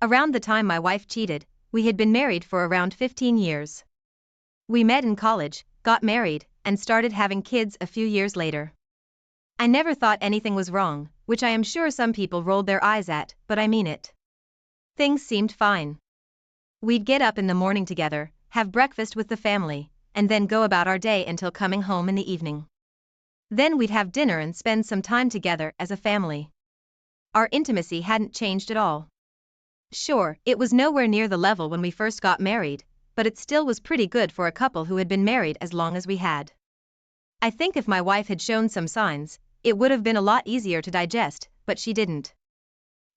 Around the time my wife cheated, we had been married for around 15 years. We met in college, got married, and started having kids a few years later. I never thought anything was wrong, which I am sure some people rolled their eyes at, but I mean it. Things seemed fine. We'd get up in the morning together, have breakfast with the family, and then go about our day until coming home in the evening. Then we'd have dinner and spend some time together as a family. Our intimacy hadn't changed at all. Sure, it was nowhere near the level when we first got married, but it still was pretty good for a couple who had been married as long as we had. I think if my wife had shown some signs, it would have been a lot easier to digest, but she didn't.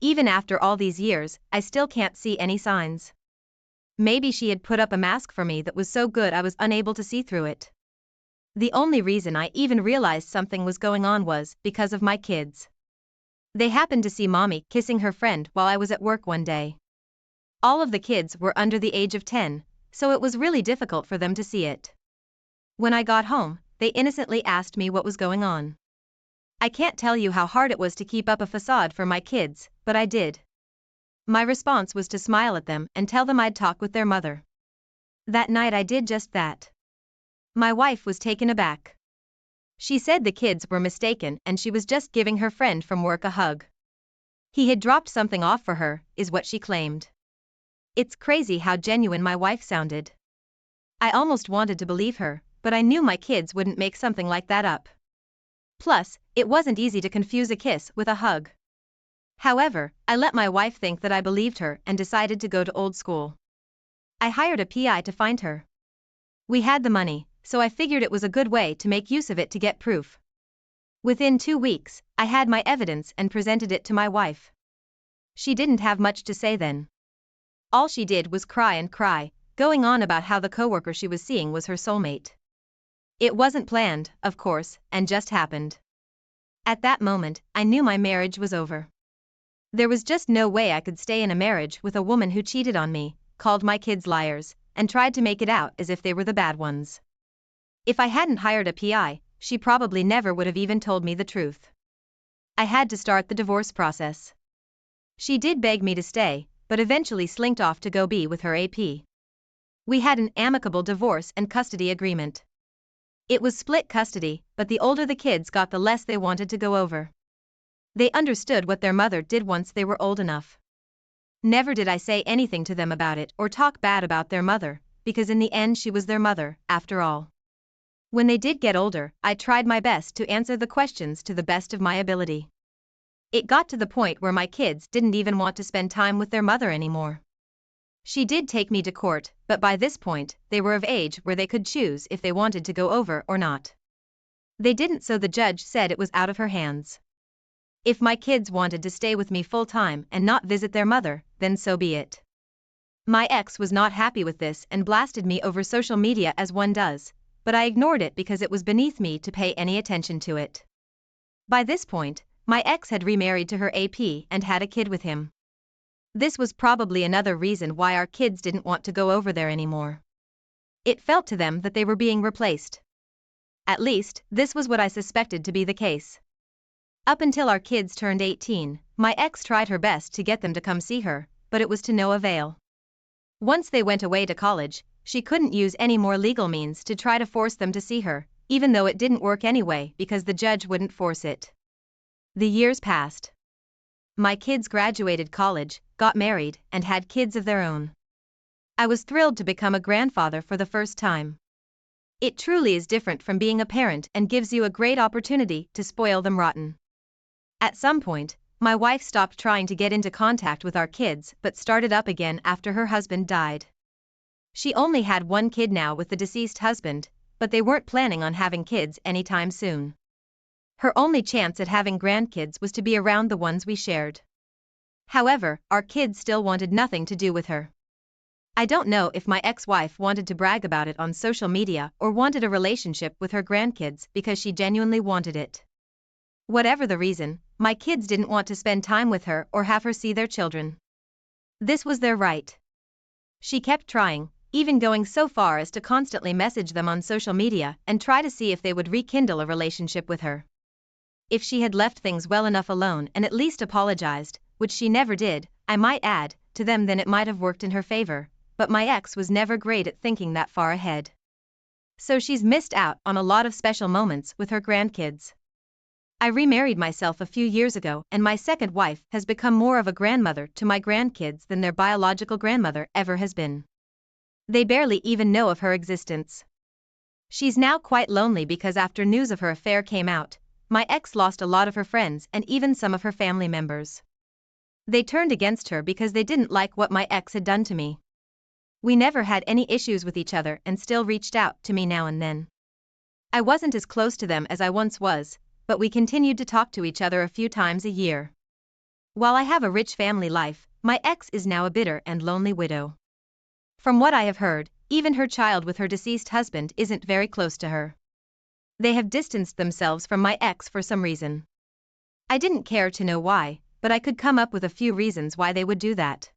Even after all these years, I still can't see any signs. Maybe she had put up a mask for me that was so good I was unable to see through it. The only reason I even realized something was going on was because of my kids. They happened to see mommy kissing her friend while I was at work one day. All of the kids were under the age of 10, so it was really difficult for them to see it. When I got home, they innocently asked me what was going on. I can't tell you how hard it was to keep up a facade for my kids, but I did. My response was to smile at them and tell them I'd talk with their mother. That night I did just that. My wife was taken aback. She said the kids were mistaken and she was just giving her friend from work a hug. He had dropped something off for her, is what she claimed. It's crazy how genuine my wife sounded. I almost wanted to believe her, but I knew my kids wouldn't make something like that up. Plus, it wasn't easy to confuse a kiss with a hug. However, I let my wife think that I believed her and decided to go to old school. I hired a PI to find her. We had the money, so I figured it was a good way to make use of it to get proof. Within 2 weeks, I had my evidence and presented it to my wife. She didn't have much to say then. All she did was cry and cry, going on about how the coworker she was seeing was her soulmate. It wasn't planned, of course, and just happened. At that moment, I knew my marriage was over. There was just no way I could stay in a marriage with a woman who cheated on me, called my kids liars, and tried to make it out as if they were the bad ones. If I hadn't hired a PI, she probably never would have even told me the truth. I had to start the divorce process. She did beg me to stay, but eventually slinked off to go be with her AP. We had an amicable divorce and custody agreement. It was split custody, but the older the kids got the less they wanted to go over. They understood what their mother did once they were old enough. Never did I say anything to them about it or talk bad about their mother, because in the end she was their mother, after all. When they did get older, I tried my best to answer the questions to the best of my ability. It got to the point where my kids didn't even want to spend time with their mother anymore. She did take me to court, but by this point, they were of age where they could choose if they wanted to go over or not. They didn't, so the judge said it was out of her hands. If my kids wanted to stay with me full time and not visit their mother, then so be it. My ex was not happy with this and blasted me over social media as one does, but I ignored it because it was beneath me to pay any attention to it. By this point, my ex had remarried to her AP and had a kid with him. This was probably another reason why our kids didn't want to go over there anymore. It felt to them that they were being replaced. At least, this was what I suspected to be the case. Up until our kids turned 18, my ex tried her best to get them to come see her, but it was to no avail. Once they went away to college, she couldn't use any more legal means to try to force them to see her, even though it didn't work anyway because the judge wouldn't force it. The years passed. My kids graduated college, got married, and had kids of their own. I was thrilled to become a grandfather for the first time. It truly is different from being a parent and gives you a great opportunity to spoil them rotten. At some point, my wife stopped trying to get into contact with our kids but started up again after her husband died. She only had one kid now with the deceased husband, but they weren't planning on having kids anytime soon. Her only chance at having grandkids was to be around the ones we shared. However, our kids still wanted nothing to do with her. I don't know if my ex-wife wanted to brag about it on social media or wanted a relationship with her grandkids because she genuinely wanted it. Whatever the reason, my kids didn't want to spend time with her or have her see their children. This was their right. She kept trying, even going so far as to constantly message them on social media and try to see if they would rekindle a relationship with her. If she had left things well enough alone and at least apologized, which she never did, I might add, to them then it might have worked in her favor, but my ex was never great at thinking that far ahead. So she's missed out on a lot of special moments with her grandkids. I remarried myself a few years ago and my second wife has become more of a grandmother to my grandkids than their biological grandmother ever has been. They barely even know of her existence. She's now quite lonely because after news of her affair came out, my ex lost a lot of her friends and even some of her family members. They turned against her because they didn't like what my ex had done to me. We never had any issues with each other and still reached out to me now and then. I wasn't as close to them as I once was, but we continued to talk to each other a few times a year. While I have a rich family life, my ex is now a bitter and lonely widow. From what I have heard, even her child with her deceased husband isn't very close to her. They have distanced themselves from my ex for some reason. I didn't care to know why, but I could come up with a few reasons why they would do that.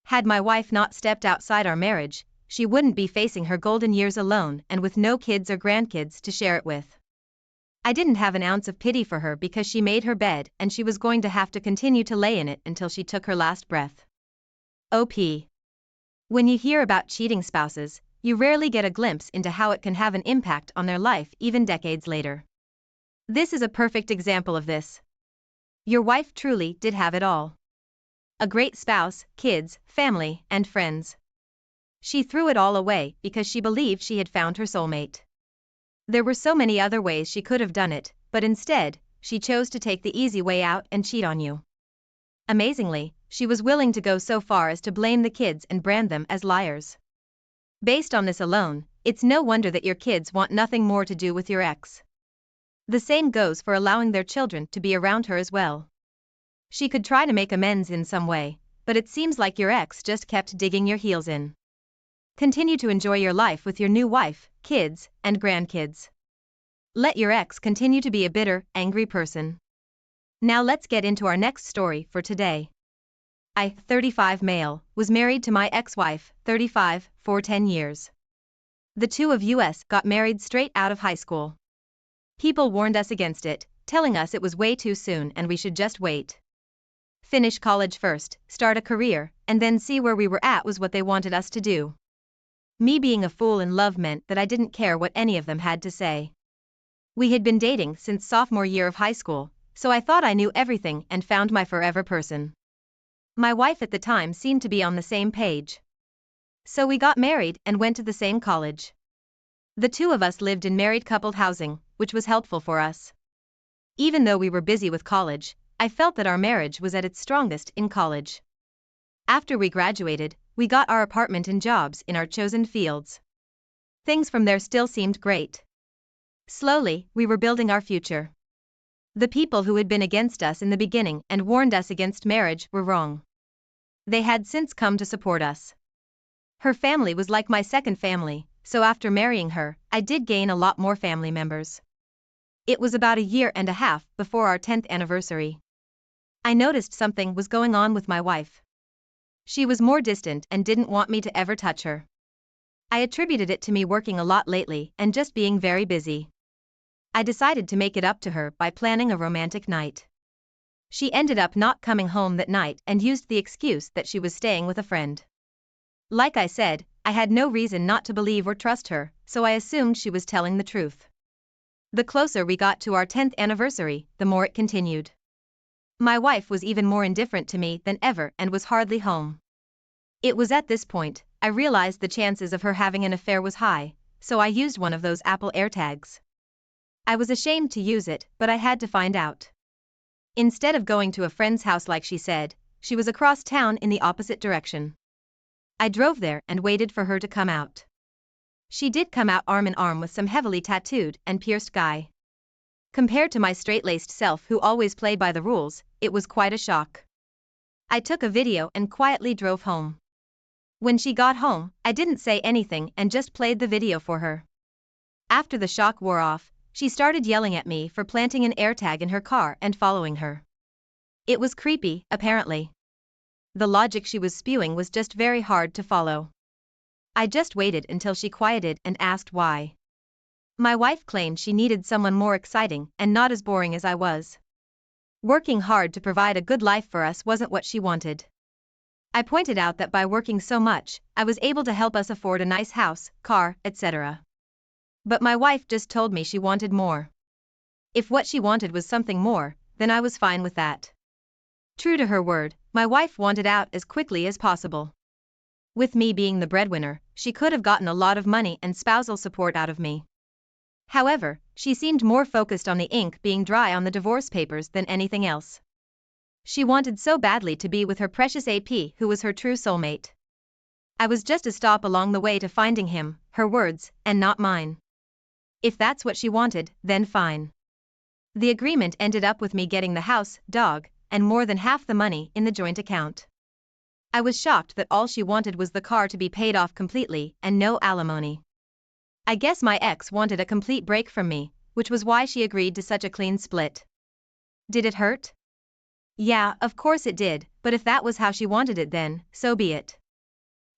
Had my wife not stepped outside our marriage, she wouldn't be facing her golden years alone and with no kids or grandkids to share it with. I didn't have an ounce of pity for her because she made her bed and she was going to have to continue to lay in it until she took her last breath. OP. When you hear about cheating spouses, you rarely get a glimpse into how it can have an impact on their life even decades later. This is a perfect example of this. Your wife truly did have it all. A great spouse, kids, family, and friends. She threw it all away because she believed she had found her soulmate. There were so many other ways she could have done it, but instead, she chose to take the easy way out and cheat on you. Amazingly, she was willing to go so far as to blame the kids and brand them as liars. Based on this alone, it's no wonder that your kids want nothing more to do with your ex. The same goes for allowing their children to be around her as well. She could try to make amends in some way, but it seems like your ex just kept digging your heels in. Continue to enjoy your life with your new wife, kids, and grandkids. Let your ex continue to be a bitter, angry person. Now let's get into our next story for today. I, 35 male, was married to my ex-wife, 35, for 10 years. The two of us got married straight out of high school. People warned us against it, telling us it was way too soon and we should just wait. Finish college first, start a career, and then see where we were at was what they wanted us to do. Me being a fool in love meant that I didn't care what any of them had to say. We had been dating since sophomore year of high school, so I thought I knew everything and found my forever person. My wife at the time seemed to be on the same page. So we got married and went to the same college. The two of us lived in married coupled housing, which was helpful for us. Even though we were busy with college, I felt that our marriage was at its strongest in college. After we graduated, we got our apartment and jobs in our chosen fields. Things from there still seemed great. Slowly, we were building our future. The people who had been against us in the beginning and warned us against marriage were wrong. They had since come to support us. Her family was like my second family, so after marrying her, I did gain a lot more family members. It was about a year and a half before our 10th anniversary. I noticed something was going on with my wife. She was more distant and didn't want me to ever touch her. I attributed it to me working a lot lately and just being very busy. I decided to make it up to her by planning a romantic night. She ended up not coming home that night and used the excuse that she was staying with a friend. Like I said, I had no reason not to believe or trust her, so I assumed she was telling the truth. The closer we got to our 10th anniversary, the more it continued. My wife was even more indifferent to me than ever and was hardly home. It was at this point, I realized the chances of her having an affair was high, so I used one of those Apple AirTags. I was ashamed to use it, but I had to find out. Instead of going to a friend's house like she said, she was across town in the opposite direction. I drove there and waited for her to come out. She did come out arm in arm with some heavily tattooed and pierced guy. Compared to my straight-laced self who always played by the rules, it was quite a shock. I took a video and quietly drove home. When she got home, I didn't say anything and just played the video for her. After the shock wore off, she started yelling at me for planting an AirTag in her car and following her. It was creepy, apparently. The logic she was spewing was just very hard to follow. I just waited until she quieted and asked why. My wife claimed she needed someone more exciting and not as boring as I was. Working hard to provide a good life for us wasn't what she wanted. I pointed out that by working so much, I was able to help us afford a nice house, car, etc. But my wife just told me she wanted more. If what she wanted was something more, then I was fine with that. True to her word, my wife wanted out as quickly as possible. With me being the breadwinner, she could have gotten a lot of money and spousal support out of me. However, she seemed more focused on the ink being dry on the divorce papers than anything else. She wanted so badly to be with her precious AP, who was her true soulmate. I was just a stop along the way to finding him, her words, and not mine. If that's what she wanted, then fine. The agreement ended up with me getting the house, dog, and more than half the money in the joint account. I was shocked that all she wanted was the car to be paid off completely and no alimony. I guess my ex wanted a complete break from me, which was why she agreed to such a clean split. Did it hurt? Yeah, of course it did, but if that was how she wanted it then, so be it.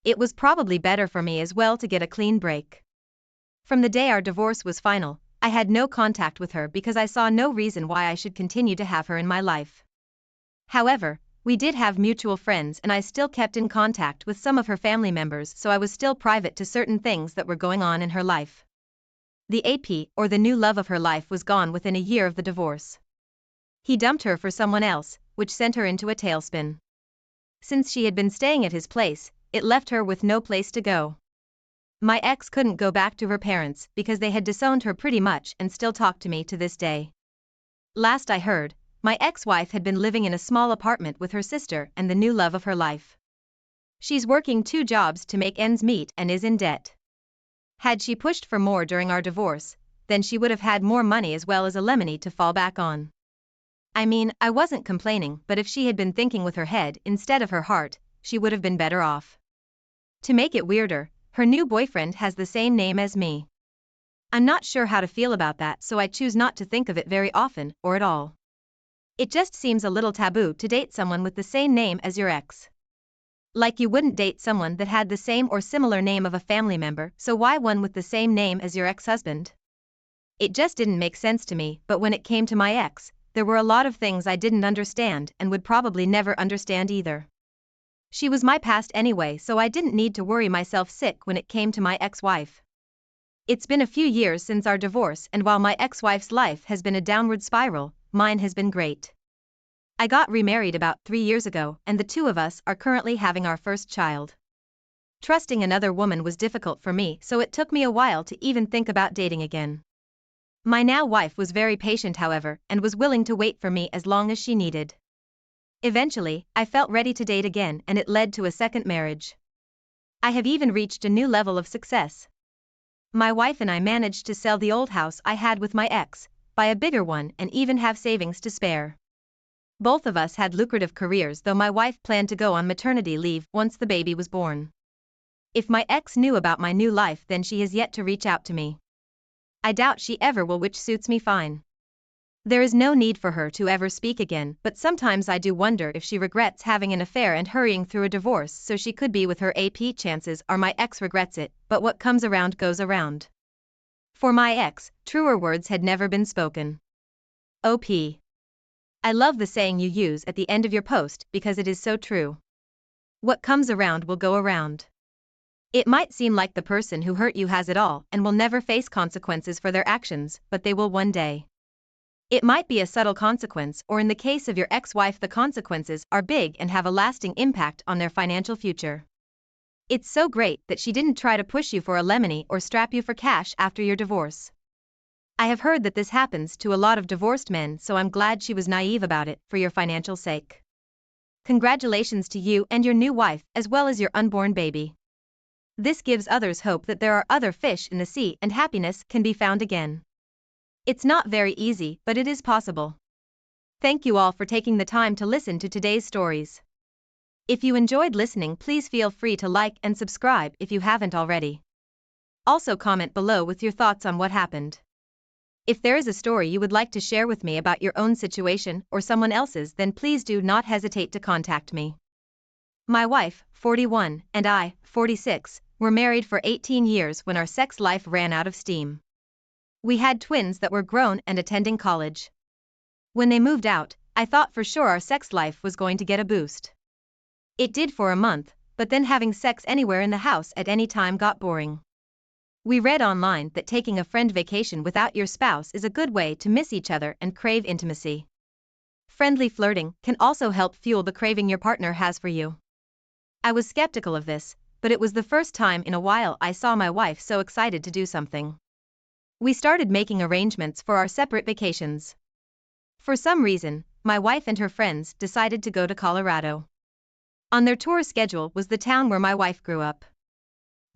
It was probably better for me as well to get a clean break. From the day our divorce was final, I had no contact with her because I saw no reason why I should continue to have her in my life. However, we did have mutual friends and I still kept in contact with some of her family members, so I was still private to certain things that were going on in her life. The AP, or the new love of her life, was gone within a year of the divorce. He dumped her for someone else, which sent her into a tailspin. Since she had been staying at his place, it left her with no place to go. My ex couldn't go back to her parents because they had disowned her pretty much and still talk to me to this day. Last I heard, my ex-wife had been living in a small apartment with her sister and the new love of her life. She's working 2 jobs to make ends meet and is in debt. Had she pushed for more during our divorce, then she would have had more money as well as a lemony to fall back on. I mean, I wasn't complaining, but if she had been thinking with her head instead of her heart, she would have been better off. To make it weirder, her new boyfriend has the same name as me. I'm not sure how to feel about that, so I choose not to think of it very often, or at all. It just seems a little taboo to date someone with the same name as your ex. Like you wouldn't date someone that had the same or similar name of a family member, so why one with the same name as your ex-husband? It just didn't make sense to me, but when it came to my ex, there were a lot of things I didn't understand and would probably never understand either. She was my past anyway, so I didn't need to worry myself sick when it came to my ex-wife. It's been a few years since our divorce, and while my ex-wife's life has been a downward spiral, mine has been great. I got remarried about 3 years ago, and the 2 of us are currently having our first child. Trusting another woman was difficult for me, so it took me a while to even think about dating again. My now wife was very patient, however, and was willing to wait for me as long as she needed. Eventually, I felt ready to date again, and it led to a second marriage. I have even reached a new level of success. My wife and I managed to sell the old house I had with my ex, buy a bigger one, and even have savings to spare. Both of us had lucrative careers, though my wife planned to go on maternity leave once the baby was born. If my ex knew about my new life, then she has yet to reach out to me. I doubt she ever will, which suits me fine. There is no need for her to ever speak again, but sometimes I do wonder if she regrets having an affair and hurrying through a divorce so she could be with her AP. Chances are my ex regrets it, but what comes around goes around. For my ex, truer words had never been spoken. OP. I love the saying you use at the end of your post because it is so true. What comes around will go around. It might seem like the person who hurt you has it all and will never face consequences for their actions, but they will one day. It might be a subtle consequence, or in the case of your ex-wife, the consequences are big and have a lasting impact on their financial future. It's so great that she didn't try to push you for a lemony or strap you for cash after your divorce. I have heard that this happens to a lot of divorced men, so I'm glad she was naive about it for your financial sake. Congratulations to you and your new wife, as well as your unborn baby. This gives others hope that there are other fish in the sea and happiness can be found again. It's not very easy, but it is possible. Thank you all for taking the time to listen to today's stories. If you enjoyed listening, please feel free to like and subscribe if you haven't already. Also comment below with your thoughts on what happened. If there is a story you would like to share with me about your own situation or someone else's, then please do not hesitate to contact me. My wife, 41, and I, 46, were married for 18 years when our sex life ran out of steam. We had twins that were grown and attending college. When they moved out, I thought for sure our sex life was going to get a boost. It did for a month, but then having sex anywhere in the house at any time got boring. We read online that taking a friend vacation without your spouse is a good way to miss each other and crave intimacy. Friendly flirting can also help fuel the craving your partner has for you. I was skeptical of this, but it was the first time in a while I saw my wife so excited to do something. We started making arrangements for our separate vacations. For some reason, my wife and her friends decided to go to Colorado. On their tour schedule was the town where my wife grew up.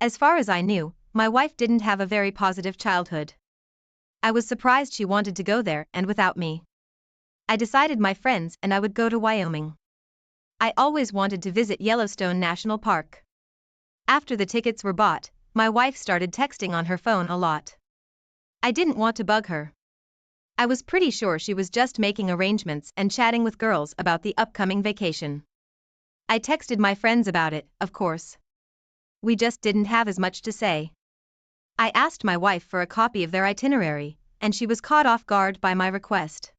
As far as I knew, my wife didn't have a very positive childhood. I was surprised she wanted to go there and without me. I decided my friends and I would go to Wyoming. I always wanted to visit Yellowstone National Park. After the tickets were bought, my wife started texting on her phone a lot. I didn't want to bug her. I was pretty sure she was just making arrangements and chatting with girls about the upcoming vacation. I texted my friends about it, of course. We just didn't have as much to say. I asked my wife for a copy of their itinerary, and she was caught off guard by my request.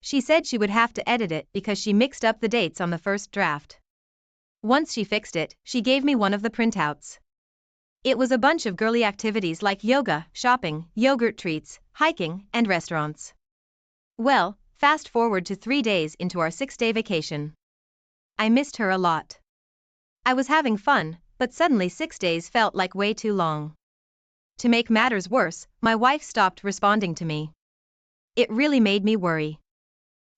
She said she would have to edit it because she mixed up the dates on the first draft. Once she fixed it, she gave me one of the printouts. It was a bunch of girly activities like yoga, shopping, yogurt treats, hiking, and restaurants. Well, fast forward to 3 days into our 6-day vacation. I missed her a lot. I was having fun, but suddenly 6 days felt like way too long. To make matters worse, my wife stopped responding to me. It really made me worry.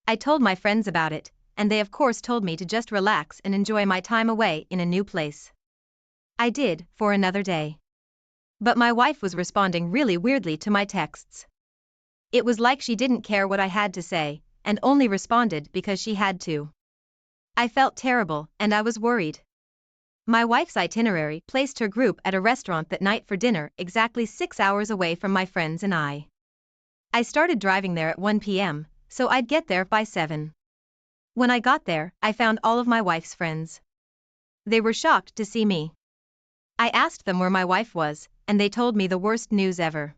I told my friends about it, and they of course told me to just relax and enjoy my time away in a new place. I did, for another day. But my wife was responding really weirdly to my texts. It was like she didn't care what I had to say, and only responded because she had to. I felt terrible, and I was worried. My wife's itinerary placed her group at a restaurant that night for dinner exactly 6 hours away from my friends and I. I started driving there at 1 p.m., so I'd get there by 7. When I got there, I found all of my wife's friends. They were shocked to see me. I asked them where my wife was, and they told me the worst news ever.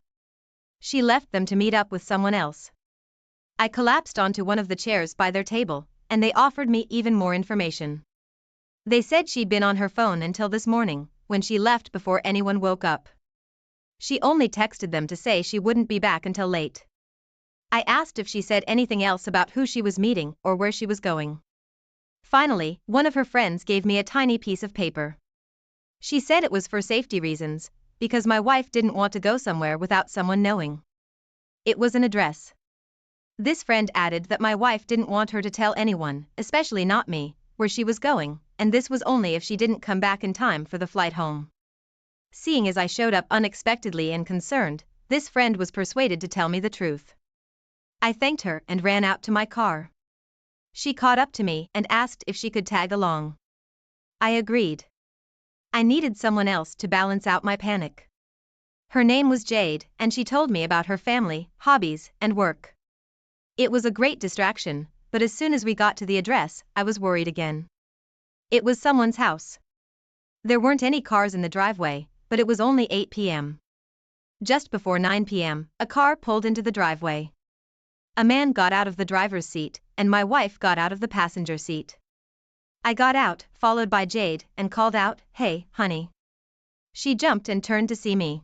She left them to meet up with someone else. I collapsed onto one of the chairs by their table, and they offered me even more information. They said she'd been on her phone until this morning, when she left before anyone woke up. She only texted them to say she wouldn't be back until late. I asked if she said anything else about who she was meeting or where she was going. Finally, one of her friends gave me a tiny piece of paper. She said it was for safety reasons, because my wife didn't want to go somewhere without someone knowing. It was an address. This friend added that my wife didn't want her to tell anyone, especially not me, where she was going, and this was only if she didn't come back in time for the flight home. Seeing as I showed up unexpectedly and concerned, this friend was persuaded to tell me the truth. I thanked her and ran out to my car. She caught up to me and asked if she could tag along. I agreed. I needed someone else to balance out my panic. Her name was Jade, and she told me about her family, hobbies, and work. It was a great distraction, but as soon as we got to the address, I was worried again. It was someone's house. There weren't any cars in the driveway, but it was only 8 p.m. Just before 9 p.m., a car pulled into the driveway. A man got out of the driver's seat, and my wife got out of the passenger seat. I got out, followed by Jade, and called out, "Hey, honey." She jumped and turned to see me.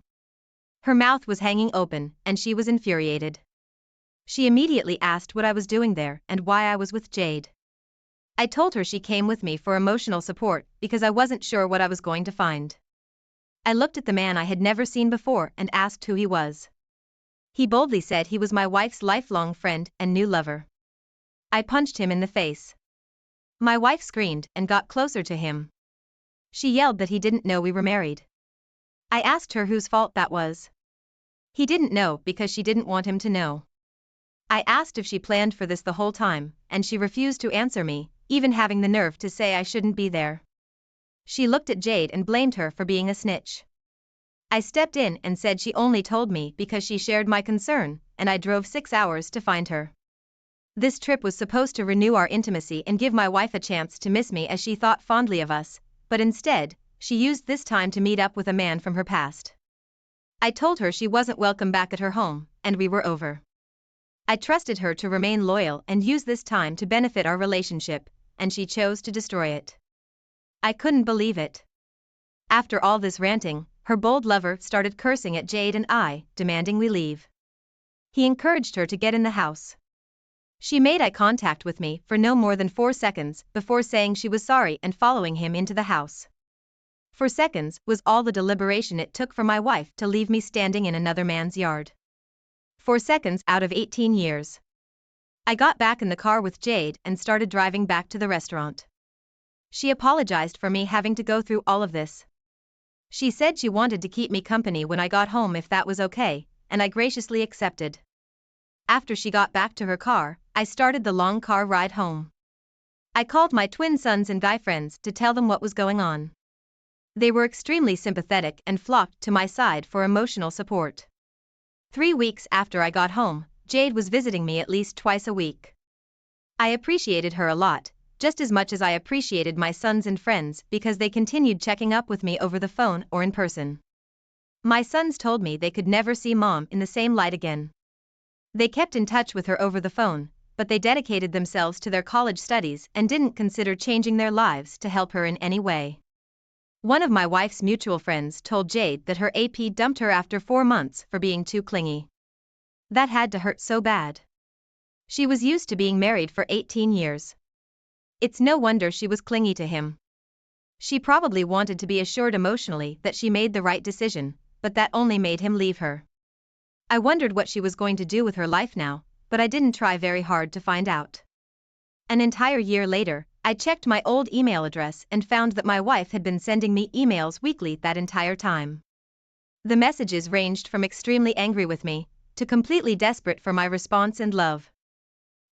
Her mouth was hanging open, and she was infuriated. She immediately asked what I was doing there and why I was with Jade. I told her she came with me for emotional support because I wasn't sure what I was going to find. I looked at the man I had never seen before and asked who he was. He boldly said he was my wife's lifelong friend and new lover. I punched him in the face. My wife screamed and got closer to him. She yelled that he didn't know we were married. I asked her whose fault that was. He didn't know because she didn't want him to know. I asked if she planned for this the whole time, and she refused to answer me, even having the nerve to say I shouldn't be there. She looked at Jade and blamed her for being a snitch. I stepped in and said she only told me because she shared my concern, and I drove 6 hours to find her. This trip was supposed to renew our intimacy and give my wife a chance to miss me as she thought fondly of us, but instead, she used this time to meet up with a man from her past. I told her she wasn't welcome back at her home, and we were over. I trusted her to remain loyal and use this time to benefit our relationship, and she chose to destroy it. I couldn't believe it. After all this ranting, her bold lover started cursing at Jade and I, demanding we leave. He encouraged her to get in the house. She made eye contact with me for no more than 4 seconds before saying she was sorry and following him into the house. 4 seconds was all the deliberation it took for my wife to leave me standing in another man's yard. 4 seconds out of 18 years. I got back in the car with Jade and started driving back to the restaurant. She apologized for me having to go through all of this. She said she wanted to keep me company when I got home if that was okay, and I graciously accepted. After she got back to her car, I started the long car ride home. I called my twin sons and guy friends to tell them what was going on. They were extremely sympathetic and flocked to my side for emotional support. 3 weeks after I got home, Jade was visiting me at least twice a week. I appreciated her a lot, just as much as I appreciated my sons and friends because they continued checking up with me over the phone or in person. My sons told me they could never see Mom in the same light again. They kept in touch with her over the phone, but they dedicated themselves to their college studies and didn't consider changing their lives to help her in any way. One of my wife's mutual friends told Jade that her AP dumped her after 4 months for being too clingy. That had to hurt so bad. She was used to being married for 18 years. It's no wonder she was clingy to him. She probably wanted to be assured emotionally that she made the right decision, but that only made him leave her. I wondered what she was going to do with her life now, but I didn't try very hard to find out. An entire year later, I checked my old email address and found that my wife had been sending me emails weekly that entire time. The messages ranged from extremely angry with me to completely desperate for my response and love.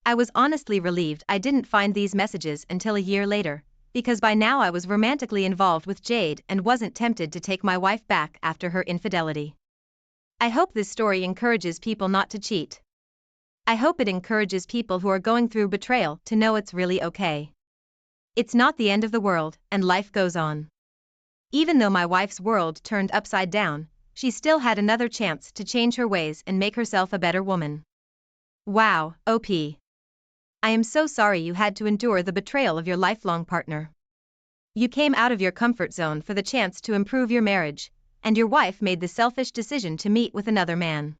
I was honestly relieved I didn't find these messages until a year later, because by now I was romantically involved with Jade and wasn't tempted to take my wife back after her infidelity. I hope this story encourages people not to cheat. I hope it encourages people who are going through betrayal to know it's really okay. It's not the end of the world, and life goes on. Even though my wife's world turned upside down, she still had another chance to change her ways and make herself a better woman. Wow, OP. I am so sorry you had to endure the betrayal of your lifelong partner. You came out of your comfort zone for the chance to improve your marriage, and your wife made the selfish decision to meet with another man.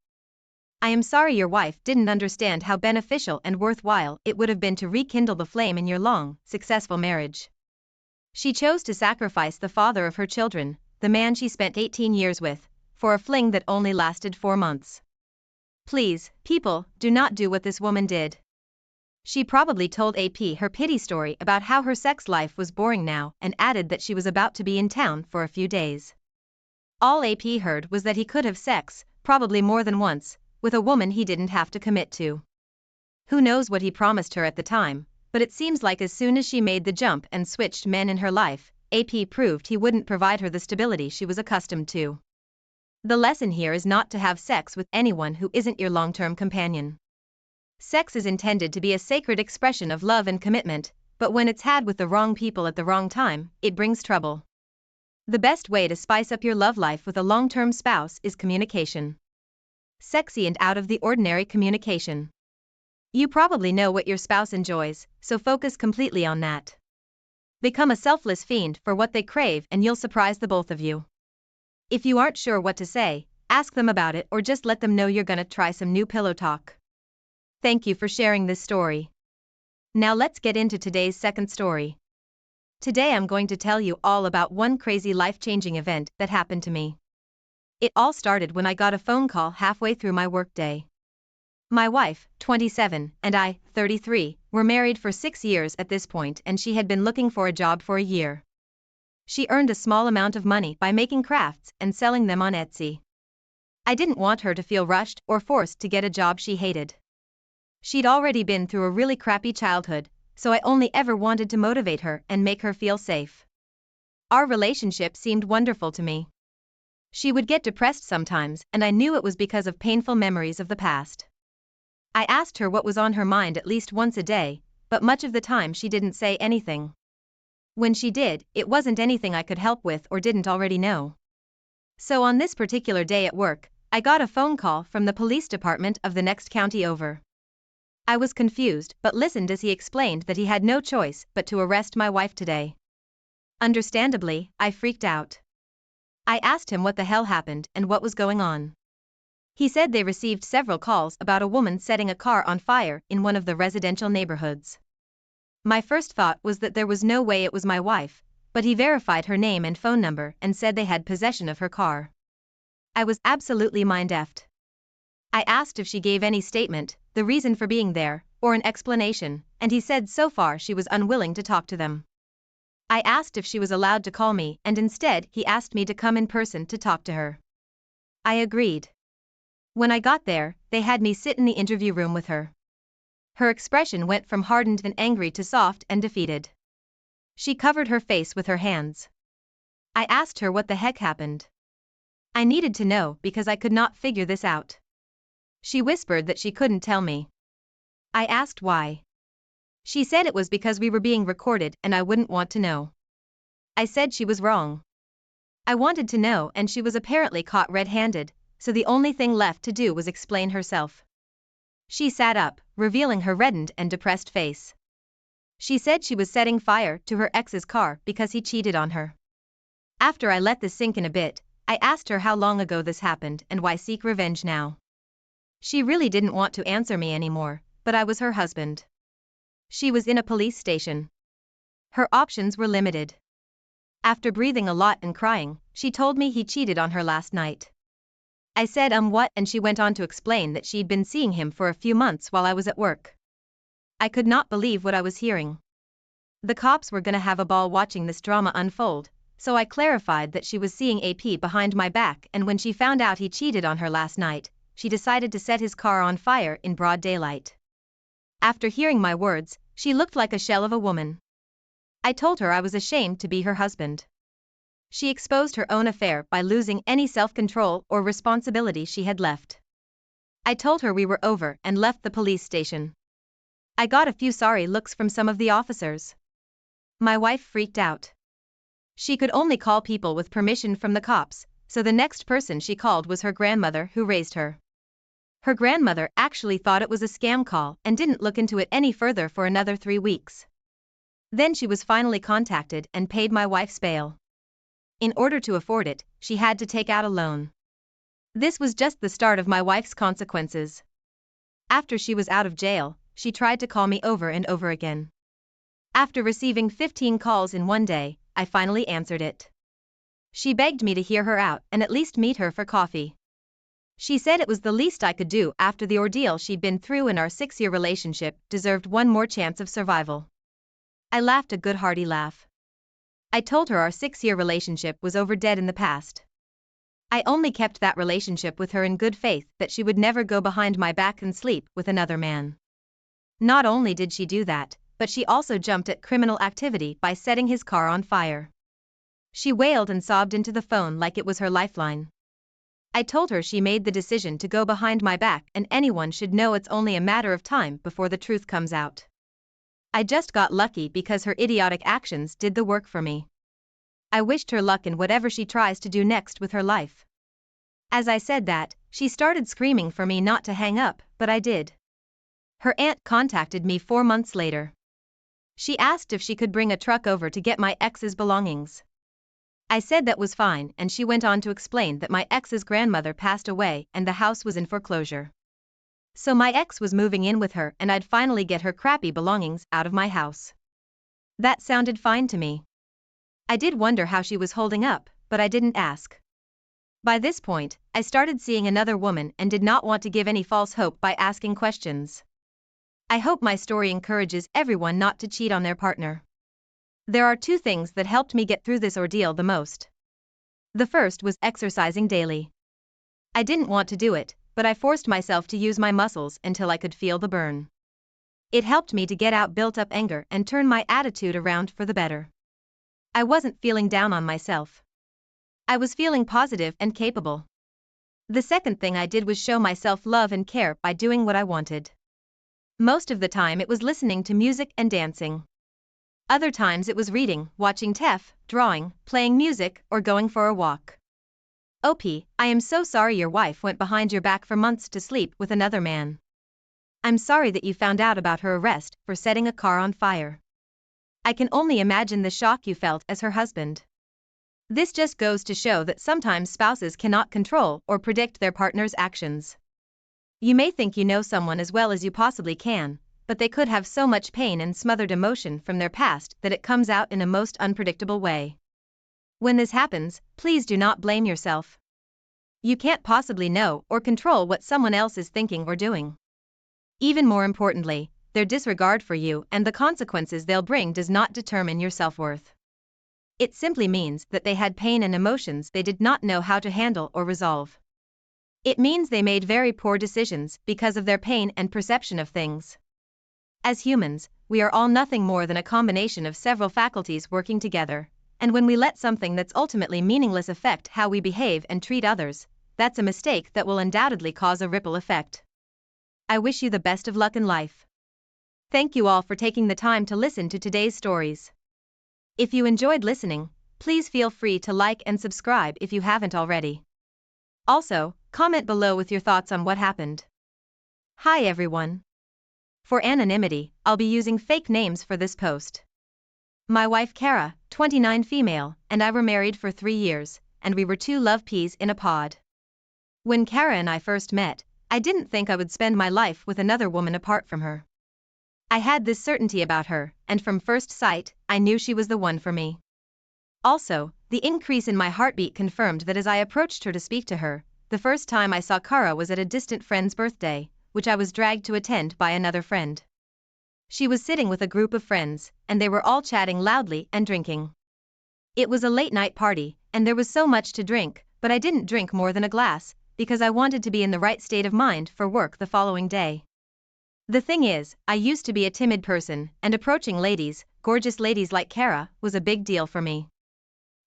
I am sorry your wife didn't understand how beneficial and worthwhile it would have been to rekindle the flame in your long, successful marriage. She chose to sacrifice the father of her children, the man she spent 18 years with, for a fling that only lasted 4 months. Please, people, do not do what this woman did. She probably told AP her pity story about how her sex life was boring now and added that she was about to be in town for a few days. All AP heard was that he could have sex, probably more than once, with a woman he didn't have to commit to. Who knows what he promised her at the time, but it seems like as soon as she made the jump and switched men in her life, AP proved he wouldn't provide her the stability she was accustomed to. The lesson here is not to have sex with anyone who isn't your long-term companion. Sex is intended to be a sacred expression of love and commitment, but when it's had with the wrong people at the wrong time, it brings trouble. The best way to spice up your love life with a long-term spouse is communication. Sexy and out of the ordinary communication. You probably know what your spouse enjoys, so focus completely on that. Become a selfless fiend for what they crave and you'll surprise the both of you. If you aren't sure what to say, ask them about it or just let them know you're gonna try some new pillow talk. Thank you for sharing this story. Now let's get into today's second story. Today I'm going to tell you all about one crazy life-changing event that happened to me. It all started when I got a phone call halfway through my workday. My wife, 27, and I, 33, were married for 6 years at this point and she had been looking for a job for a year. She earned a small amount of money by making crafts and selling them on Etsy. I didn't want her to feel rushed or forced to get a job she hated. She'd already been through a really crappy childhood, so I only ever wanted to motivate her and make her feel safe. Our relationship seemed wonderful to me. She would get depressed sometimes and I knew it was because of painful memories of the past. I asked her what was on her mind at least once a day, but much of the time she didn't say anything. When she did, it wasn't anything I could help with or didn't already know. So on this particular day at work, I got a phone call from the police department of the next county over. I was confused but listened as he explained that he had no choice but to arrest my wife today. Understandably, I freaked out. I asked him what the hell happened and what was going on. He said they received several calls about a woman setting a car on fire in one of the residential neighborhoods. My first thought was that there was no way it was my wife, but he verified her name and phone number and said they had possession of her car. I was absolutely mind-effed. I asked if she gave any statement, the reason for being there, or an explanation, and he said so far she was unwilling to talk to them. I asked if she was allowed to call me, and instead he asked me to come in person to talk to her. I agreed. When I got there, they had me sit in the interview room with her. Her expression went from hardened and angry to soft and defeated. She covered her face with her hands. I asked her what the heck happened. I needed to know because I could not figure this out. She whispered that she couldn't tell me. I asked why. She said it was because we were being recorded and I wouldn't want to know. I said she was wrong. I wanted to know, and she was apparently caught red-handed, so the only thing left to do was explain herself. She sat up, revealing her reddened and depressed face. She said she was setting fire to her ex's car because he cheated on her. After I let this sink in a bit, I asked her how long ago this happened and why seek revenge now. She really didn't want to answer me anymore, but I was her husband. She was in a police station. Her options were limited. After breathing a lot and crying, she told me he cheated on her last night. I said what, and she went on to explain that she'd been seeing him for a few months while I was at work. I could not believe what I was hearing. The cops were gonna have a ball watching this drama unfold, so I clarified that she was seeing AP behind my back, and when she found out he cheated on her last night, she decided to set his car on fire in broad daylight. After hearing my words, she looked like a shell of a woman. I told her I was ashamed to be her husband. She exposed her own affair by losing any self-control or responsibility she had left. I told her we were over and left the police station. I got a few sorry looks from some of the officers. My wife freaked out. She could only call people with permission from the cops, so the next person she called was her grandmother who raised her. Her grandmother actually thought it was a scam call and didn't look into it any further for another 3 weeks. Then she was finally contacted and paid my wife's bail. In order to afford it, she had to take out a loan. This was just the start of my wife's consequences. After she was out of jail, she tried to call me over and over again. After receiving 15 calls in one day, I finally answered it. She begged me to hear her out and at least meet her for coffee. She said it was the least I could do after the ordeal she'd been through, and our 6-year relationship deserved one more chance of survival. I laughed a good hearty laugh. I told her our 6-year relationship was over, dead in the past. I only kept that relationship with her in good faith that she would never go behind my back and sleep with another man. Not only did she do that, but she also jumped at criminal activity by setting his car on fire. She wailed and sobbed into the phone like it was her lifeline. I told her she made the decision to go behind my back and anyone should know it's only a matter of time before the truth comes out. I just got lucky because her idiotic actions did the work for me. I wished her luck in whatever she tries to do next with her life. As I said that, she started screaming for me not to hang up, but I did. Her aunt contacted me 4 months later. She asked if she could bring a truck over to get my ex's belongings. I said that was fine, and she went on to explain that my ex's grandmother passed away and the house was in foreclosure. So my ex was moving in with her and I'd finally get her crappy belongings out of my house. That sounded fine to me. I did wonder how she was holding up, but I didn't ask. By this point, I started seeing another woman and did not want to give any false hope by asking questions. I hope my story encourages everyone not to cheat on their partner. There are 2 things that helped me get through this ordeal the most. The first was exercising daily. I didn't want to do it, but I forced myself to use my muscles until I could feel the burn. It helped me to get out built-up anger and turn my attitude around for the better. I wasn't feeling down on myself. I was feeling positive and capable. The second thing I did was show myself love and care by doing what I wanted. Most of the time it was listening to music and dancing. Other times it was reading, watching TEF, drawing, playing music, or going for a walk. OP, I am so sorry your wife went behind your back for months to sleep with another man. I'm sorry that you found out about her arrest for setting a car on fire. I can only imagine the shock you felt as her husband. This just goes to show that sometimes spouses cannot control or predict their partner's actions. You may think you know someone as well as you possibly can, but they could have so much pain and smothered emotion from their past that it comes out in a most unpredictable way. When this happens, please do not blame yourself. You can't possibly know or control what someone else is thinking or doing. Even more importantly, their disregard for you and the consequences they'll bring does not determine your self-worth. It simply means that they had pain and emotions they did not know how to handle or resolve. It means they made very poor decisions because of their pain and perception of things. As humans, we are all nothing more than a combination of several faculties working together, and when we let something that's ultimately meaningless affect how we behave and treat others, that's a mistake that will undoubtedly cause a ripple effect. I wish you the best of luck in life. Thank you all for taking the time to listen to today's stories. If you enjoyed listening, please feel free to like and subscribe if you haven't already. Also, comment below with your thoughts on what happened. Hi everyone. For anonymity, I'll be using fake names for this post. My wife Kara, 29 female, and I were married for 3 years, and we were 2 love peas in a pod. When Kara and I first met, I didn't think I would spend my life with another woman apart from her. I had this certainty about her, and from first sight, I knew she was the one for me. Also, the increase in my heartbeat confirmed that as I approached her to speak to her, the first time I saw Kara was at a distant friend's birthday, which I was dragged to attend by another friend. She was sitting with a group of friends, and they were all chatting loudly and drinking. It was a late-night party, and there was so much to drink, but I didn't drink more than a glass, because I wanted to be in the right state of mind for work the following day. The thing is, I used to be a timid person, and approaching ladies, gorgeous ladies like Kara, was a big deal for me.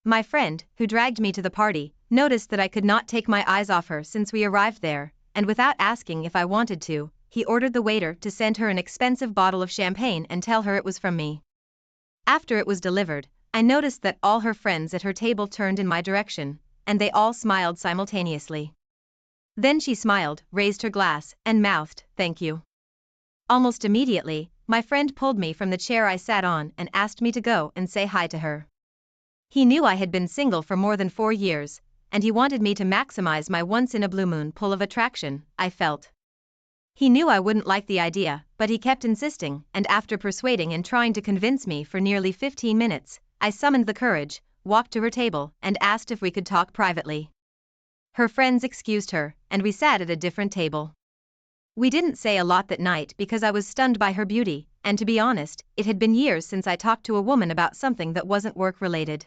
My friend, who dragged me to the party, noticed that I could not take my eyes off her since we arrived there, and without asking if I wanted to, he ordered the waiter to send her an expensive bottle of champagne and tell her it was from me. After it was delivered, I noticed that all her friends at her table turned in my direction, and they all smiled simultaneously. Then she smiled, raised her glass, and mouthed, "Thank you." Almost immediately, my friend pulled me from the chair I sat on and asked me to go and say hi to her. He knew I had been single for more than 4 years, and he wanted me to maximize my once-in-a-blue-moon pull of attraction, I felt. He knew I wouldn't like the idea, but he kept insisting, and after persuading and trying to convince me for nearly 15 minutes, I summoned the courage, walked to her table, and asked if we could talk privately. Her friends excused her, and we sat at a different table. We didn't say a lot that night because I was stunned by her beauty, and to be honest, it had been years since I talked to a woman about something that wasn't work-related.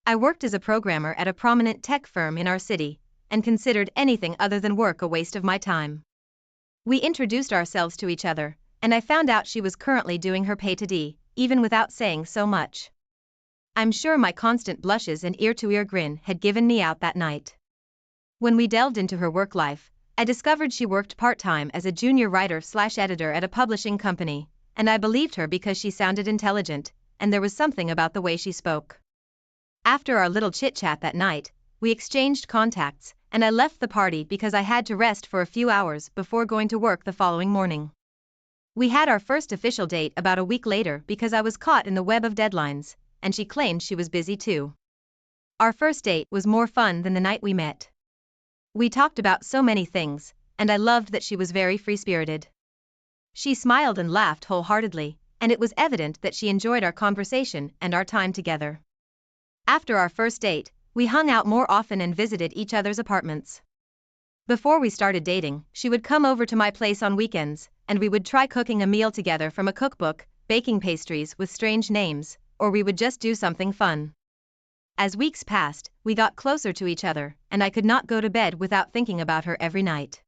I worked as a programmer at a prominent tech firm in our city, and considered anything other than work a waste of my time. We introduced ourselves to each other, and I found out she was currently doing her pay-to-D, even without saying so much. I'm sure my constant blushes and ear-to-ear grin had given me out that night. When we delved into her work life, I discovered she worked part-time as a junior writer/editor at a publishing company, and I believed her because she sounded intelligent, and there was something about the way she spoke. After our little chit-chat that night, we exchanged contacts, and I left the party because I had to rest for a few hours before going to work the following morning. We had our first official date about a week later because I was caught in the web of deadlines, and she claimed she was busy too. Our first date was more fun than the night we met. We talked about so many things, and I loved that she was very free-spirited. She smiled and laughed wholeheartedly, and it was evident that she enjoyed our conversation and our time together. After our first date, we hung out more often and visited each other's apartments. Before we started dating, she would come over to my place on weekends, and we would try cooking a meal together from a cookbook, baking pastries with strange names, or we would just do something fun. As weeks passed, we got closer to each other, and I could not go to bed without thinking about her every night.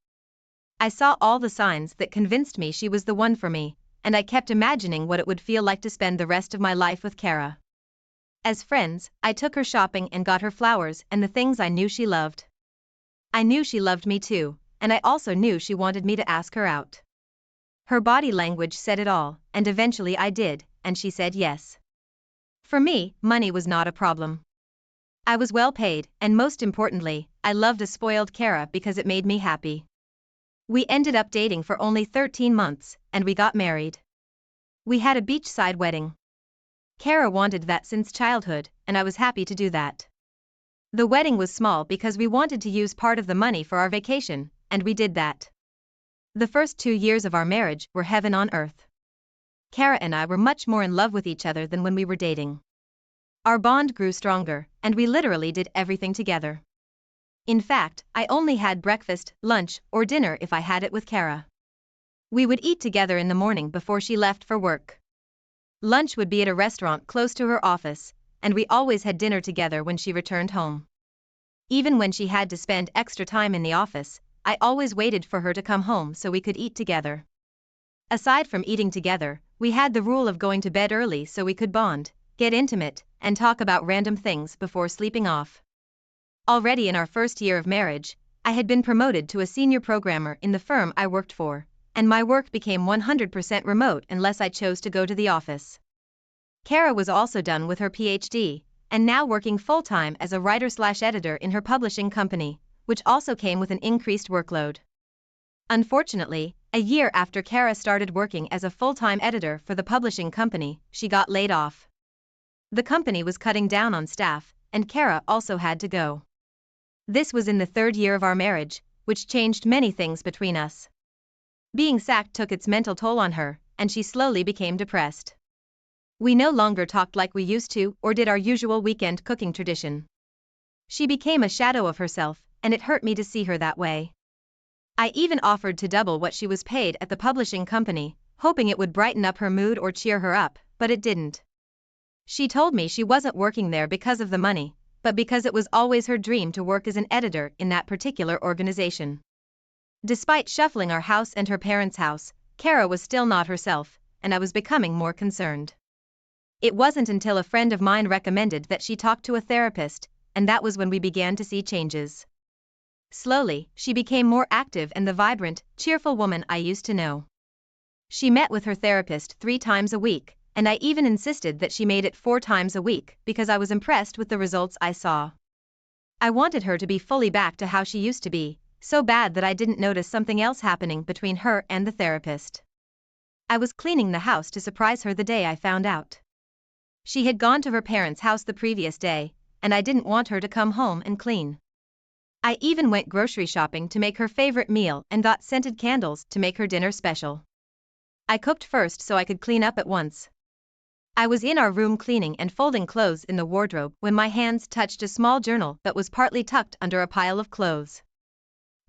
I saw all the signs that convinced me she was the one for me, and I kept imagining what it would feel like to spend the rest of my life with Kara. As friends, I took her shopping and got her flowers and the things I knew she loved. I knew she loved me too, and I also knew she wanted me to ask her out. Her body language said it all, and eventually I did, and she said yes. For me, money was not a problem. I was well paid, and most importantly, I loved a spoiled Kara because it made me happy. We ended up dating for only 13 months, and we got married. We had a beachside wedding. Kara wanted that since childhood, and I was happy to do that. The wedding was small because we wanted to use part of the money for our vacation, and we did that. The first 2 years of our marriage were heaven on earth. Kara and I were much more in love with each other than when we were dating. Our bond grew stronger, and we literally did everything together. In fact, I only had breakfast, lunch, or dinner if I had it with Kara. We would eat together in the morning before she left for work. Lunch would be at a restaurant close to her office, and we always had dinner together when she returned home. Even when she had to spend extra time in the office, I always waited for her to come home so we could eat together. Aside from eating together, we had the rule of going to bed early so we could bond, get intimate, and talk about random things before sleeping off. Already in our first year of marriage, I had been promoted to a senior programmer in the firm I worked for, and my work became 100% remote unless I chose to go to the office. Kara was also done with her PhD, and now working full-time as a writer/editor in her publishing company, which also came with an increased workload. Unfortunately, a year after Kara started working as a full-time editor for the publishing company, she got laid off. The company was cutting down on staff, and Kara also had to go. This was in the 3rd year of our marriage, which changed many things between us. Being sacked took its mental toll on her, and she slowly became depressed. We no longer talked like we used to or did our usual weekend cooking tradition. She became a shadow of herself, and it hurt me to see her that way. I even offered to double what she was paid at the publishing company, hoping it would brighten up her mood or cheer her up, but it didn't. She told me she wasn't working there because of the money, but because it was always her dream to work as an editor in that particular organization. Despite shuffling our house and her parents' house, Kara was still not herself, and I was becoming more concerned. It wasn't until a friend of mine recommended that she talk to a therapist, and that was when we began to see changes. Slowly, she became more active and the vibrant, cheerful woman I used to know. She met with her therapist 3 times a week, and I even insisted that she made it 4 times a week because I was impressed with the results I saw. I wanted her to be fully back to how she used to be, so bad that I didn't notice something else happening between her and the therapist. I was cleaning the house to surprise her the day I found out. She had gone to her parents' house the previous day, and I didn't want her to come home and clean. I even went grocery shopping to make her favorite meal and got scented candles to make her dinner special. I cooked first so I could clean up at once. I was in our room cleaning and folding clothes in the wardrobe when my hands touched a small journal that was partly tucked under a pile of clothes.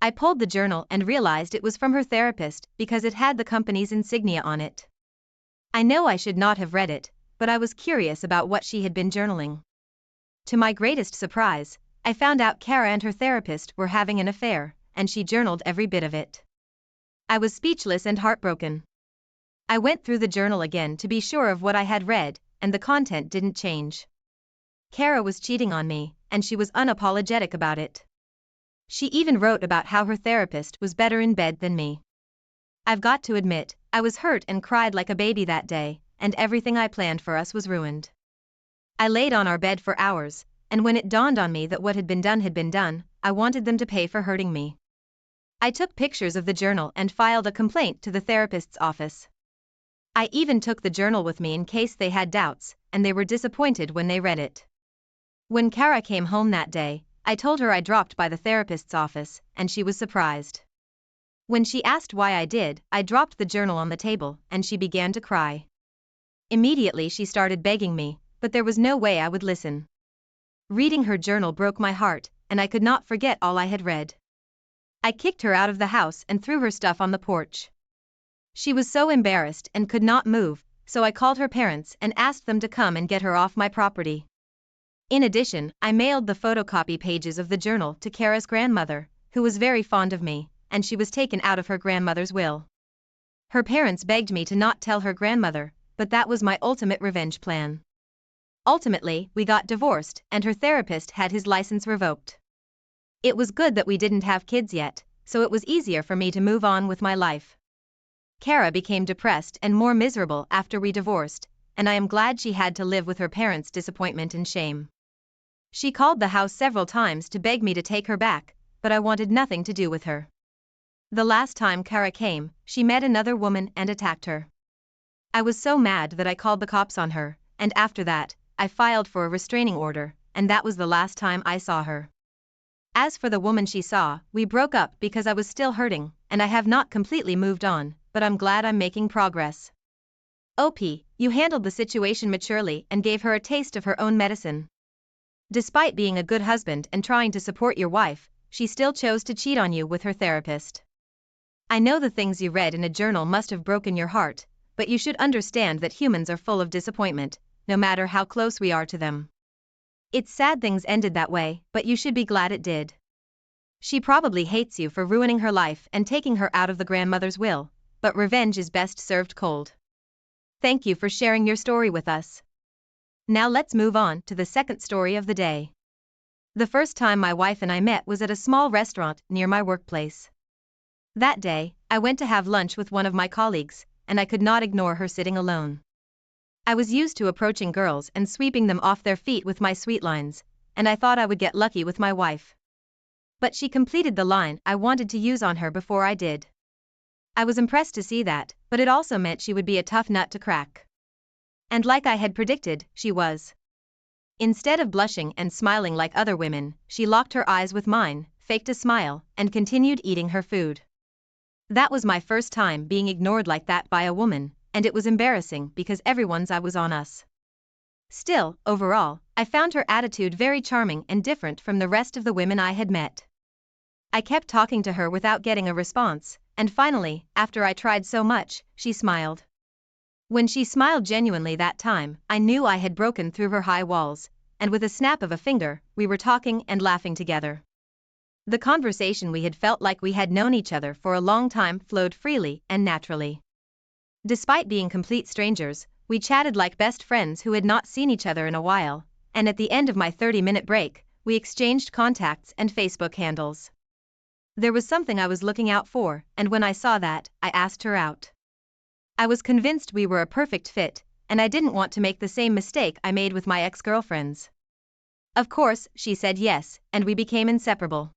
I pulled the journal and realized it was from her therapist because it had the company's insignia on it. I know I should not have read it, but I was curious about what she had been journaling. To my greatest surprise, I found out Kara and her therapist were having an affair, and she journaled every bit of it. I was speechless and heartbroken. I went through the journal again to be sure of what I had read, and the content didn't change. Kara was cheating on me, and she was unapologetic about it. She even wrote about how her therapist was better in bed than me. I've got to admit, I was hurt and cried like a baby that day, and everything I planned for us was ruined. I laid on our bed for hours, and when it dawned on me that what had been done, I wanted them to pay for hurting me. I took pictures of the journal and filed a complaint to the therapist's office. I even took the journal with me in case they had doubts, and they were disappointed when they read it. When Kara came home that day, I told her I dropped by the therapist's office, and she was surprised. When she asked why I did, I dropped the journal on the table, and she began to cry. Immediately she started begging me, but there was no way I would listen. Reading her journal broke my heart, and I could not forget all I had read. I kicked her out of the house and threw her stuff on the porch. She was so embarrassed and could not move, so I called her parents and asked them to come and get her off my property. In addition, I mailed the photocopy pages of the journal to Kara's grandmother, who was very fond of me, and she was taken out of her grandmother's will. Her parents begged me to not tell her grandmother, but that was my ultimate revenge plan. Ultimately, we got divorced, and her therapist had his license revoked. It was good that we didn't have kids yet, so it was easier for me to move on with my life. Kara became depressed and more miserable after we divorced, and I am glad she had to live with her parents' disappointment and shame. She called the house several times to beg me to take her back, but I wanted nothing to do with her. The last time Kara came, she met another woman and attacked her. I was so mad that I called the cops on her, and after that, I filed for a restraining order, and that was the last time I saw her. As for the woman she saw, we broke up because I was still hurting, and I have not completely moved on, but I'm glad I'm making progress. OP, you handled the situation maturely and gave her a taste of her own medicine. Despite being a good husband and trying to support your wife, she still chose to cheat on you with her therapist. I know the things you read in a journal must have broken your heart, but you should understand that humans are full of disappointment, no matter how close we are to them. It's sad things ended that way, but you should be glad it did. She probably hates you for ruining her life and taking her out of the grandmother's will, but revenge is best served cold. Thank you for sharing your story with us. Now let's move on to the second story of the day. The first time my wife and I met was at a small restaurant near my workplace. That day, I went to have lunch with one of my colleagues, and I could not ignore her sitting alone. I was used to approaching girls and sweeping them off their feet with my sweet lines, and I thought I would get lucky with my wife. But she completed the line I wanted to use on her before I did. I was impressed to see that, but it also meant she would be a tough nut to crack. And like I had predicted, she was. Instead of blushing and smiling like other women, she locked her eyes with mine, faked a smile, and continued eating her food. That was my first time being ignored like that by a woman, and it was embarrassing because everyone's eye was on us. Still, overall, I found her attitude very charming and different from the rest of the women I had met. I kept talking to her without getting a response, and finally, after I tried so much, she smiled. When she smiled genuinely that time, I knew I had broken through her high walls, and with a snap of a finger, we were talking and laughing together. The conversation we had felt like we had known each other for a long time flowed freely and naturally. Despite being complete strangers, we chatted like best friends who had not seen each other in a while, and at the end of my 30-minute break, we exchanged contacts and Facebook handles. There was something I was looking out for, and when I saw that, I asked her out. I was convinced we were a perfect fit, and I didn't want to make the same mistake I made with my ex-girlfriends. Of course, she said yes, and we became inseparable.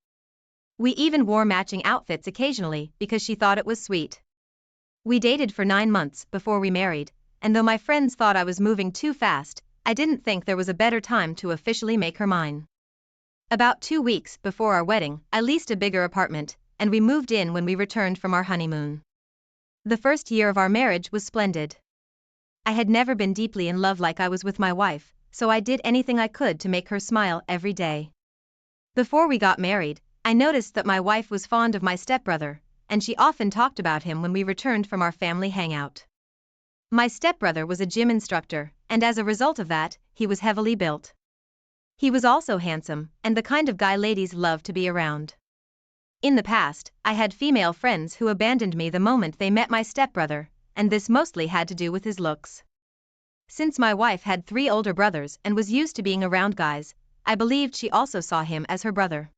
We even wore matching outfits occasionally because she thought it was sweet. We dated for 9 months before we married, and though my friends thought I was moving too fast, I didn't think there was a better time to officially make her mine. About 2 weeks before our wedding, I leased a bigger apartment, and we moved in when we returned from our honeymoon. The first year of our marriage was splendid. I had never been deeply in love like I was with my wife, so I did anything I could to make her smile every day. Before we got married, I noticed that my wife was fond of my stepbrother, and she often talked about him when we returned from our family hangout. My stepbrother was a gym instructor, and as a result of that, he was heavily built. He was also handsome, and the kind of guy ladies love to be around. In the past, I had female friends who abandoned me the moment they met my stepbrother, and this mostly had to do with his looks. Since my wife had 3 older brothers and was used to being around guys, I believed she also saw him as her brother.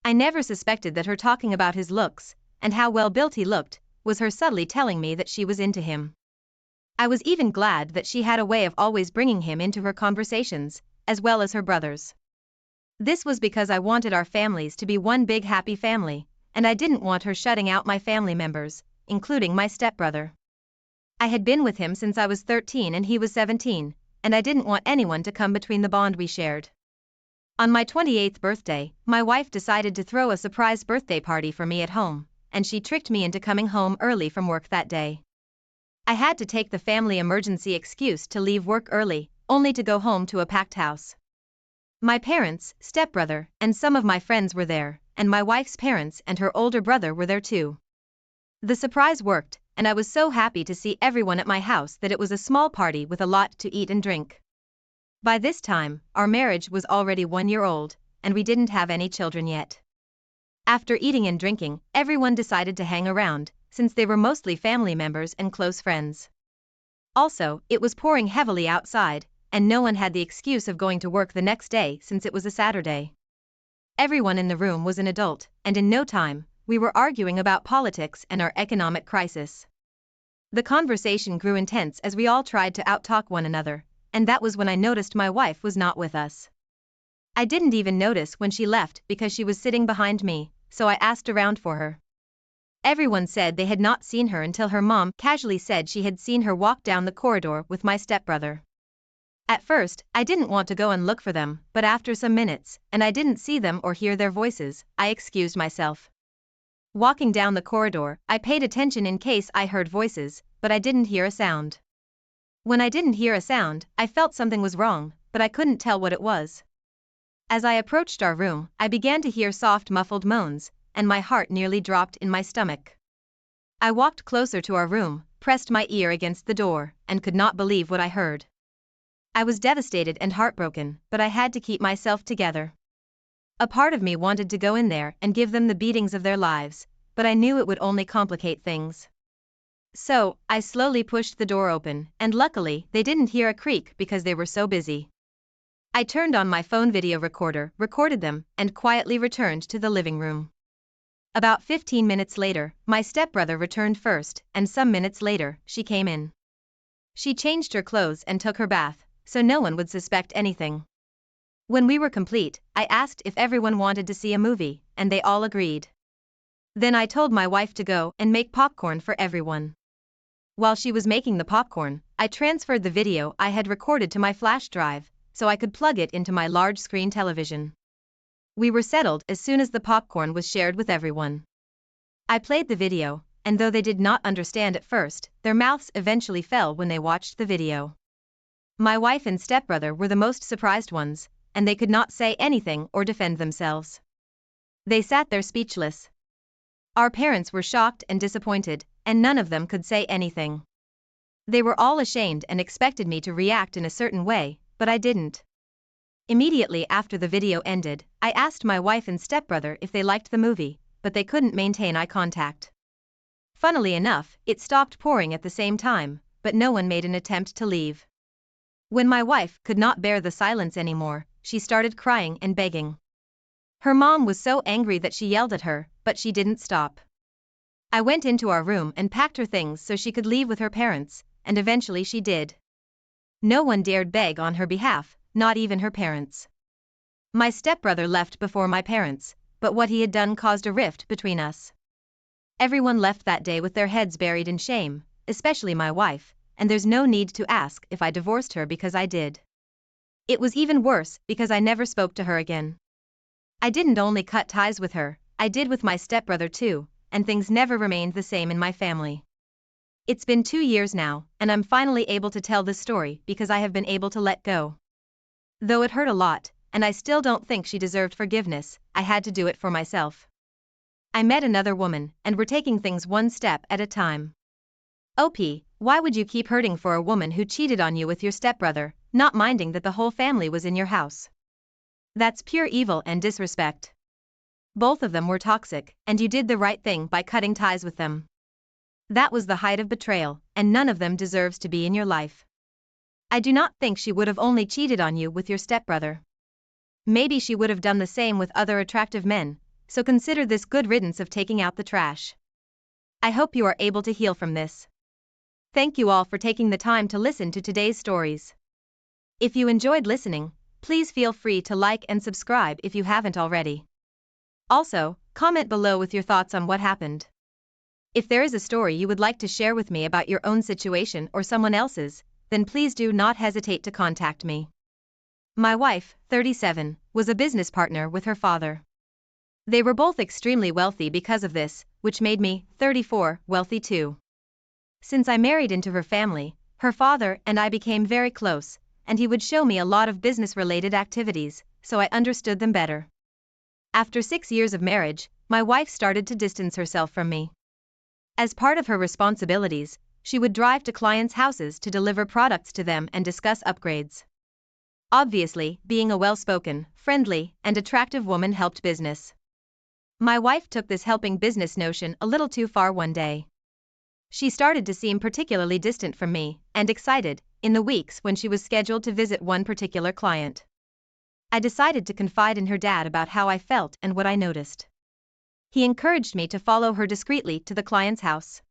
I never suspected that her talking about his looks, and how well built he looked, was her subtly telling me that she was into him. I was even glad that she had a way of always bringing him into her conversations, as well as her brothers. This was because I wanted our families to be one big happy family, and I didn't want her shutting out my family members, including my stepbrother. I had been with him since I was 13 and he was 17, and I didn't want anyone to come between the bond we shared. On my 28th birthday, my wife decided to throw a surprise birthday party for me at home, and she tricked me into coming home early from work that day. I had to take the family emergency excuse to leave work early, only to go home to a packed house. My parents, stepbrother, and some of my friends were there, and my wife's parents and her older brother were there too. The surprise worked, and I was so happy to see everyone at my house that it was a small party with a lot to eat and drink. By this time, our marriage was already 1 year old, and we didn't have any children yet. After eating and drinking, everyone decided to hang around, since they were mostly family members and close friends. Also, it was pouring heavily outside, and no one had the excuse of going to work the next day since it was a Saturday. Everyone in the room was an adult, and in no time, we were arguing about politics and our economic crisis. The conversation grew intense as we all tried to outtalk one another, and that was when I noticed my wife was not with us. I didn't even notice when she left because she was sitting behind me, so I asked around for her. Everyone said they had not seen her until her mom casually said she had seen her walk down the corridor with my stepbrother. At first, I didn't want to go and look for them, but after some minutes, and I didn't see them or hear their voices, I excused myself. Walking down the corridor, I paid attention in case I heard voices, but I didn't hear a sound. When I didn't hear a sound, I felt something was wrong, but I couldn't tell what it was. As I approached our room, I began to hear soft muffled moans, and my heart nearly dropped in my stomach. I walked closer to our room, pressed my ear against the door, and could not believe what I heard. I was devastated and heartbroken, but I had to keep myself together. A part of me wanted to go in there and give them the beatings of their lives, but I knew it would only complicate things. So, I slowly pushed the door open, and luckily, they didn't hear a creak because they were so busy. I turned on my phone video recorder, recorded them, and quietly returned to the living room. About 15 minutes later, my stepbrother returned first, and some minutes later, she came in. She changed her clothes and took her bath, so no one would suspect anything. When we were complete, I asked if everyone wanted to see a movie, and they all agreed. Then I told my wife to go and make popcorn for everyone. While she was making the popcorn, I transferred the video I had recorded to my flash drive, so I could plug it into my large-screen television. We were settled as soon as the popcorn was shared with everyone. I played the video, and though they did not understand at first, their mouths eventually fell when they watched the video. My wife and stepbrother were the most surprised ones, and they could not say anything or defend themselves. They sat there speechless. Our parents were shocked and disappointed, and none of them could say anything. They were all ashamed and expected me to react in a certain way, but I didn't. Immediately after the video ended, I asked my wife and stepbrother if they liked the movie, but they couldn't maintain eye contact. Funnily enough, it stopped pouring at the same time, but no one made an attempt to leave. When my wife could not bear the silence anymore, she started crying and begging. Her mom was so angry that she yelled at her, but she didn't stop. I went into our room and packed her things so she could leave with her parents, and eventually she did. No one dared beg on her behalf, not even her parents. My stepbrother left before my parents, but what he had done caused a rift between us. Everyone left that day with their heads buried in shame, especially my wife, and there's no need to ask if I divorced her because I did. It was even worse because I never spoke to her again. I didn't only cut ties with her, I did with my stepbrother too, and things never remained the same in my family. It's been 2 years now, and I'm finally able to tell this story because I have been able to let go. Though it hurt a lot, and I still don't think she deserved forgiveness, I had to do it for myself. I met another woman, and we're taking things one step at a time. OP, why would you keep hurting for a woman who cheated on you with your stepbrother, not minding that the whole family was in your house? That's pure evil and disrespect. Both of them were toxic, and you did the right thing by cutting ties with them. That was the height of betrayal, and none of them deserves to be in your life. I do not think she would have only cheated on you with your stepbrother. Maybe she would have done the same with other attractive men, so consider this good riddance of taking out the trash. I hope you are able to heal from this. Thank you all for taking the time to listen to today's stories. If you enjoyed listening, please feel free to like and subscribe if you haven't already. Also, comment below with your thoughts on what happened. If there is a story you would like to share with me about your own situation or someone else's, then please do not hesitate to contact me. My wife, 37, was a business partner with her father. They were both extremely wealthy because of this, which made me, 34, wealthy too. Since I married into her family, her father and I became very close, and he would show me a lot of business-related activities, so I understood them better. After 6 years of marriage, my wife started to distance herself from me. As part of her responsibilities, she would drive to clients' houses to deliver products to them and discuss upgrades. Obviously, being a well-spoken, friendly, and attractive woman helped business. My wife took this helping business notion a little too far one day. She started to seem particularly distant from me, and excited, in the weeks when she was scheduled to visit one particular client. I decided to confide in her dad about how I felt and what I noticed. He encouraged me to follow her discreetly to the client's house.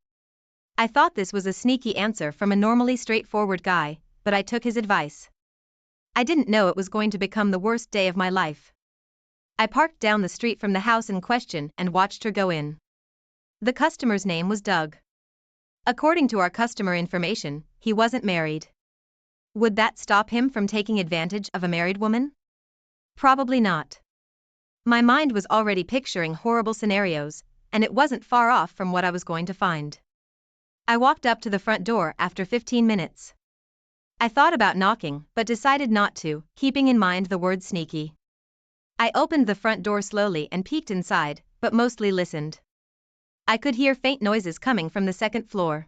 I thought this was a sneaky answer from a normally straightforward guy, but I took his advice. I didn't know it was going to become the worst day of my life. I parked down the street from the house in question and watched her go in. The customer's name was Doug. According to our customer information, he wasn't married. Would that stop him from taking advantage of a married woman? Probably not. My mind was already picturing horrible scenarios, and it wasn't far off from what I was going to find. I walked up to the front door after 15 minutes. I thought about knocking, but decided not to, keeping in mind the word sneaky. I opened the front door slowly and peeked inside, but mostly listened. I could hear faint noises coming from the second floor.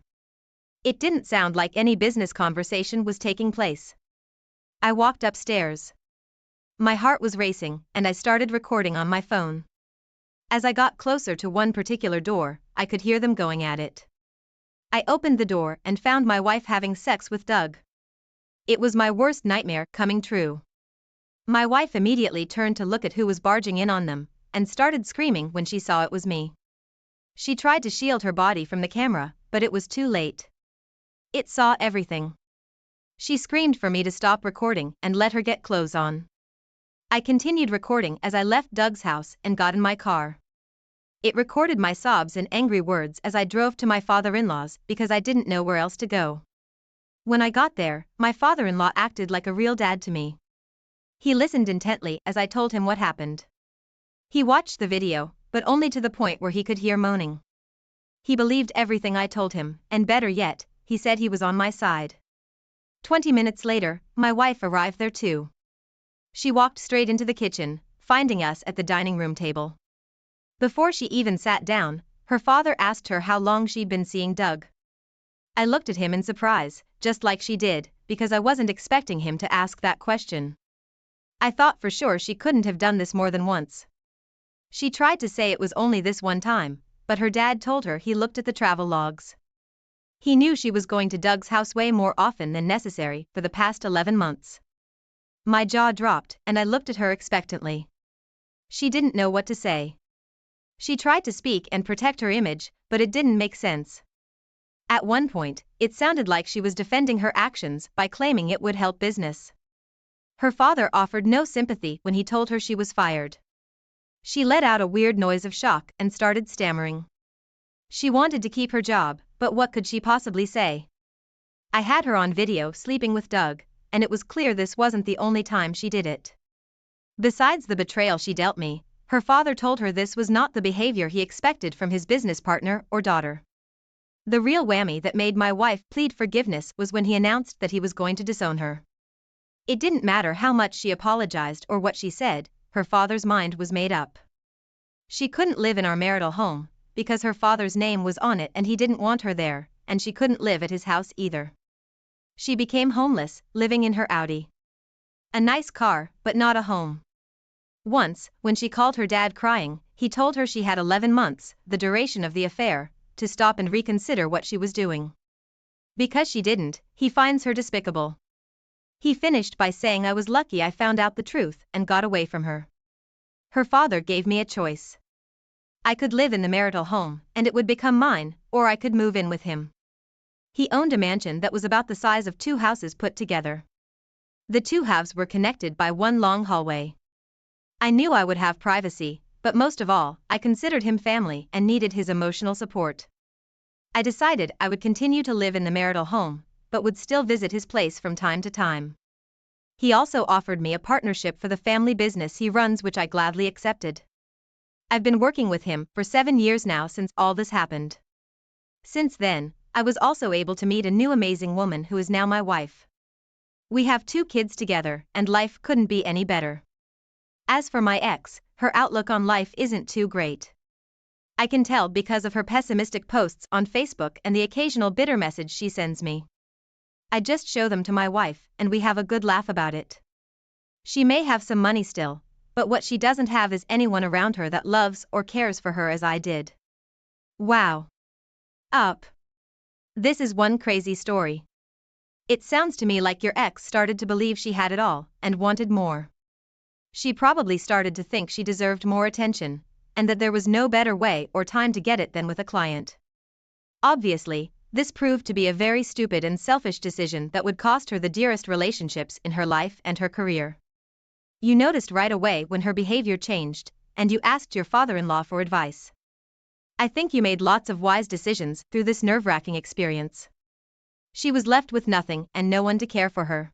It didn't sound like any business conversation was taking place. I walked upstairs. My heart was racing, and I started recording on my phone. As I got closer to one particular door, I could hear them going at it. I opened the door and found my wife having sex with Doug. It was my worst nightmare coming true. My wife immediately turned to look at who was barging in on them, and started screaming when she saw it was me. She tried to shield her body from the camera, but it was too late. It saw everything. She screamed for me to stop recording and let her get clothes on. I continued recording as I left Doug's house and got in my car. It recorded my sobs and angry words as I drove to my father-in-law's because I didn't know where else to go. When I got there, my father-in-law acted like a real dad to me. He listened intently as I told him what happened. He watched the video, but only to the point where he could hear moaning. He believed everything I told him, and better yet, he said he was on my side. 20 minutes later, my wife arrived there too. She walked straight into the kitchen, finding us at the dining room table. Before she even sat down, her father asked her how long she'd been seeing Doug. I looked at him in surprise, just like she did, because I wasn't expecting him to ask that question. I thought for sure she couldn't have done this more than once. She tried to say it was only this one time, but her dad told her he looked at the travel logs. He knew she was going to Doug's house way more often than necessary for the past 11 months. My jaw dropped, and I looked at her expectantly. She didn't know what to say. She tried to speak and protect her image, but it didn't make sense. At one point, it sounded like she was defending her actions by claiming it would help business. Her father offered no sympathy when he told her she was fired. She let out a weird noise of shock and started stammering. She wanted to keep her job, but what could she possibly say? I had her on video sleeping with Doug, and it was clear this wasn't the only time she did it. Besides the betrayal she dealt me, her father told her this was not the behavior he expected from his business partner or daughter. The real whammy that made my wife plead forgiveness was when he announced that he was going to disown her. It didn't matter how much she apologized or what she said, her father's mind was made up. She couldn't live in our marital home, because her father's name was on it and he didn't want her there, and she couldn't live at his house either. She became homeless, living in her Audi. A nice car, but not a home. Once, when she called her dad crying, he told her she had 11 months, the duration of the affair, to stop and reconsider what she was doing. Because she didn't, he finds her despicable. He finished by saying I was lucky I found out the truth and got away from her. Her father gave me a choice. I could live in the marital home, and it would become mine, or I could move in with him. He owned a mansion that was about the size of 2 houses put together. The 2 halves were connected by one long hallway. I knew I would have privacy, but most of all, I considered him family and needed his emotional support. I decided I would continue to live in the marital home, but would still visit his place from time to time. He also offered me a partnership for the family business he runs, which I gladly accepted. I've been working with him for 7 years now since all this happened. Since then, I was also able to meet a new amazing woman who is now my wife. We have 2 kids together, and life couldn't be any better. As for my ex, her outlook on life isn't too great. I can tell because of her pessimistic posts on Facebook and the occasional bitter message she sends me. I just show them to my wife, and we have a good laugh about it. She may have some money still, but what she doesn't have is anyone around her that loves or cares for her as I did. Wow. Up. This is one crazy story. It sounds to me like your ex started to believe she had it all, and wanted more. She probably started to think she deserved more attention, and that there was no better way or time to get it than with a client. Obviously, this proved to be a very stupid and selfish decision that would cost her the dearest relationships in her life and her career. You noticed right away when her behavior changed, and you asked your father-in-law for advice. I think you made lots of wise decisions through this nerve-wracking experience. She was left with nothing and no one to care for her.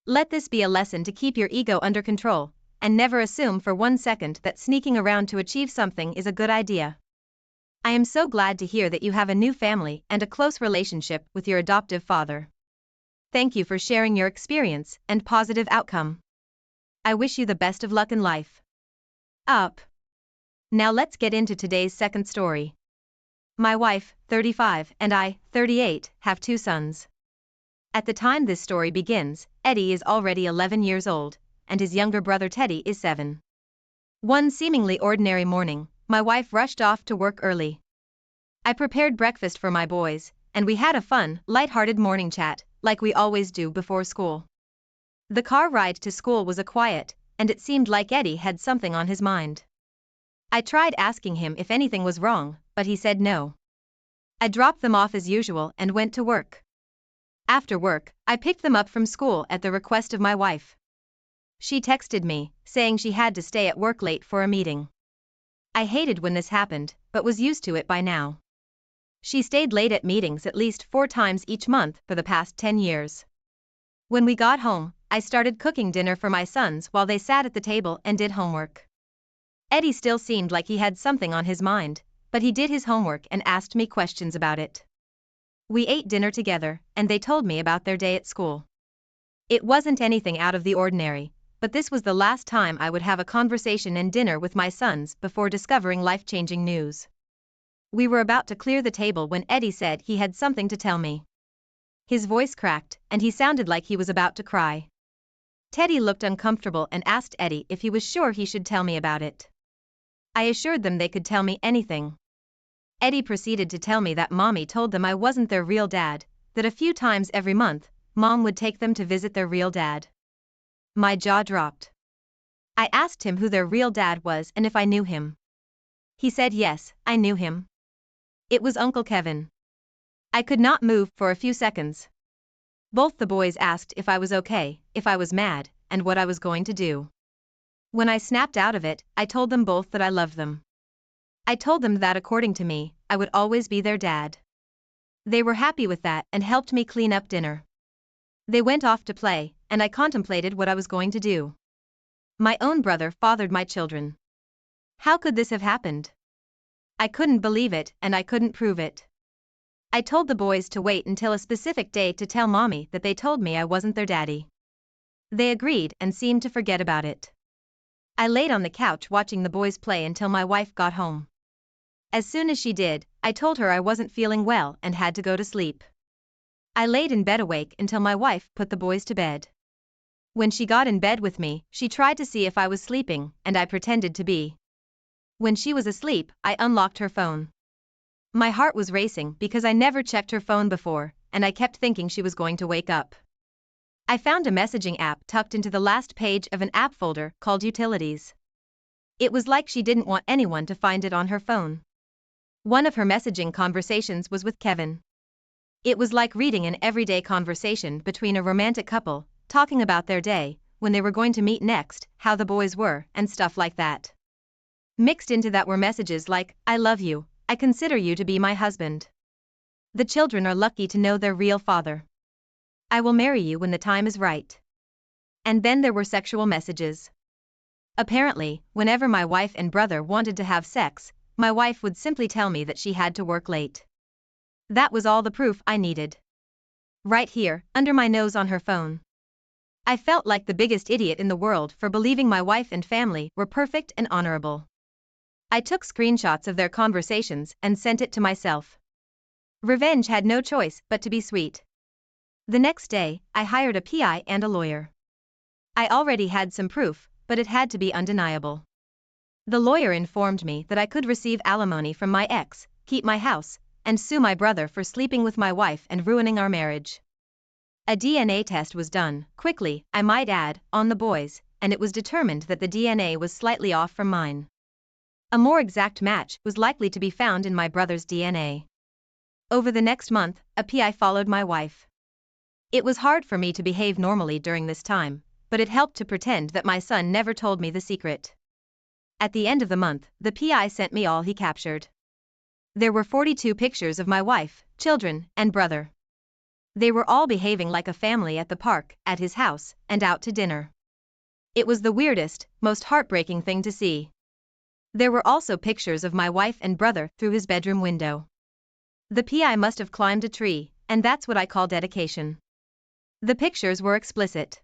Let this be a lesson to keep your ego under control, and never assume for 1 second that sneaking around to achieve something is a good idea. I am so glad to hear that you have a new family and a close relationship with your adoptive father. Thank you for sharing your experience and positive outcome. I wish you the best of luck in life. Up. Now let's get into today's second story. My wife, 35, and I, 38, have 2 sons. At the time this story begins, Eddie is already 11 years old, and his younger brother Teddy is 7. One seemingly ordinary morning, my wife rushed off to work early. I prepared breakfast for my boys, and we had a fun, light-hearted morning chat, like we always do before school. The car ride to school was a quiet, and it seemed like Eddie had something on his mind. I tried asking him if anything was wrong, but he said no. I dropped them off as usual and went to work. After work, I picked them up from school at the request of my wife. She texted me, saying she had to stay at work late for a meeting. I hated when this happened, but was used to it by now. She stayed late at meetings at least 4 times each month for the past 10 years. When we got home, I started cooking dinner for my sons while they sat at the table and did homework. Eddie still seemed like he had something on his mind, but he did his homework and asked me questions about it. We ate dinner together, and they told me about their day at school. It wasn't anything out of the ordinary, but this was the last time I would have a conversation and dinner with my sons before discovering life-changing news. We were about to clear the table when Eddie said he had something to tell me. His voice cracked, and he sounded like he was about to cry. Teddy looked uncomfortable and asked Eddie if he was sure he should tell me about it. I assured them they could tell me anything. Eddie proceeded to tell me that Mommy told them I wasn't their real dad, that a few times every month, Mom would take them to visit their real dad. My jaw dropped. I asked him who their real dad was and if I knew him. He said yes, I knew him. It was Uncle Kevin. I could not move for a few seconds. Both the boys asked if I was okay, if I was mad, and what I was going to do. When I snapped out of it, I told them both that I loved them. I told them that according to me, I would always be their dad. They were happy with that and helped me clean up dinner. They went off to play, and I contemplated what I was going to do. My own brother fathered my children. How could this have happened? I couldn't believe it, and I couldn't prove it. I told the boys to wait until a specific day to tell Mommy that they told me I wasn't their daddy. They agreed and seemed to forget about it. I laid on the couch watching the boys play until my wife got home. As soon as she did, I told her I wasn't feeling well and had to go to sleep. I laid in bed awake until my wife put the boys to bed. When she got in bed with me, she tried to see if I was sleeping, and I pretended to be. When she was asleep, I unlocked her phone. My heart was racing because I never checked her phone before, and I kept thinking she was going to wake up. I found a messaging app tucked into the last page of an app folder called Utilities. It was like she didn't want anyone to find it on her phone. One of her messaging conversations was with Kevin. It was like reading an everyday conversation between a romantic couple, talking about their day, when they were going to meet next, how the boys were, and stuff like that. Mixed into that were messages like, I love you, I consider you to be my husband. The children are lucky to know their real father. I will marry you when the time is right. And then there were sexual messages. Apparently, whenever my wife and brother wanted to have sex, my wife would simply tell me that she had to work late. That was all the proof I needed. Right here, under my nose on her phone. I felt like the biggest idiot in the world for believing my wife and family were perfect and honorable. I took screenshots of their conversations and sent it to myself. Revenge had no choice but to be sweet. The next day, I hired a PI and a lawyer. I already had some proof, but it had to be undeniable. The lawyer informed me that I could receive alimony from my ex, keep my house, and sue my brother for sleeping with my wife and ruining our marriage. A DNA test was done, quickly, I might add, on the boys, and it was determined that the DNA was slightly off from mine. A more exact match was likely to be found in my brother's DNA. Over the next month, a PI followed my wife. It was hard for me to behave normally during this time, but it helped to pretend that my son never told me the secret. At the end of the month, the PI sent me all he captured. There were 42 pictures of my wife, children, and brother. They were all behaving like a family at the park, at his house, and out to dinner. It was the weirdest, most heartbreaking thing to see. There were also pictures of my wife and brother through his bedroom window. The PI must have climbed a tree, and that's what I call dedication. The pictures were explicit.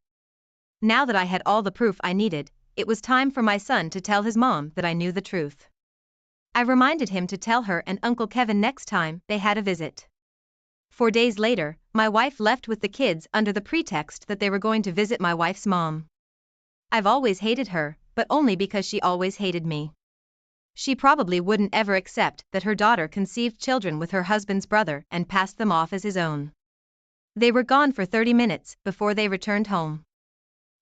Now that I had all the proof I needed, it was time for my son to tell his mom that I knew the truth. I reminded him to tell her and Uncle Kevin next time they had a visit. 4 days later, my wife left with the kids under the pretext that they were going to visit my wife's mom. I've always hated her, but only because she always hated me. She probably wouldn't ever accept that her daughter conceived children with her husband's brother and passed them off as his own. They were gone for 30 minutes before they returned home.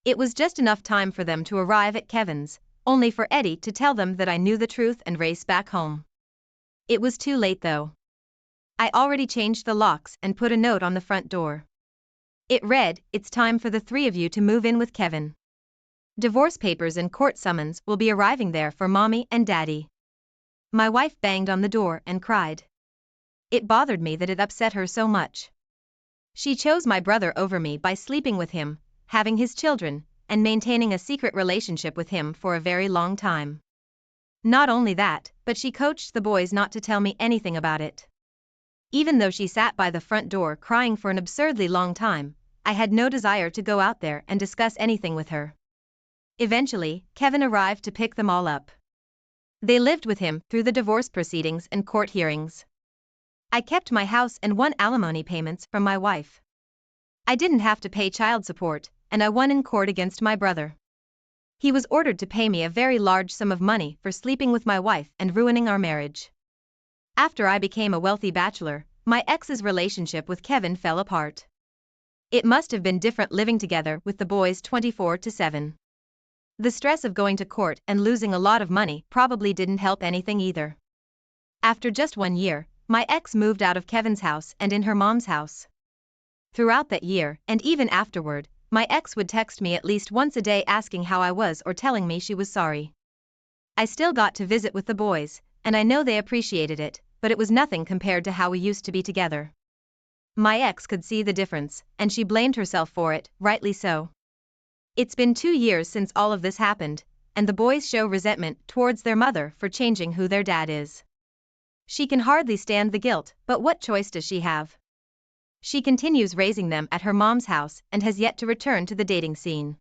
It was just enough time for them to arrive at Kevin's, only for Eddie to tell them that I knew the truth and race back home. It was too late though. I already changed the locks and put a note on the front door. It read, "It's time for the 3 of you to move in with Kevin. Divorce papers and court summons will be arriving there for mommy and daddy." My wife banged on the door and cried. It bothered me that it upset her so much. She chose my brother over me by sleeping with him, having his children, and maintaining a secret relationship with him for a very long time. Not only that, but she coached the boys not to tell me anything about it. Even though she sat by the front door crying for an absurdly long time, I had no desire to go out there and discuss anything with her. Eventually, Kevin arrived to pick them all up. They lived with him through the divorce proceedings and court hearings. I kept my house and won alimony payments from my wife. I didn't have to pay child support, and I won in court against my brother. He was ordered to pay me a very large sum of money for sleeping with my wife and ruining our marriage. After I became a wealthy bachelor, my ex's relationship with Kevin fell apart. It must have been different living together with the boys 24/7. The stress of going to court and losing a lot of money probably didn't help anything either. After just 1 year, my ex moved out of Kevin's house and in her mom's house. Throughout that year, and even afterward, my ex would text me at least once a day asking how I was or telling me she was sorry. I still got to visit with the boys, and I know they appreciated it, but it was nothing compared to how we used to be together. My ex could see the difference, and she blamed herself for it, rightly so. It's been 2 years since all of this happened, and the boys show resentment towards their mother for changing who their dad is. She can hardly stand the guilt, but what choice does she have? She continues raising them at her mom's house and has yet to return to the dating scene.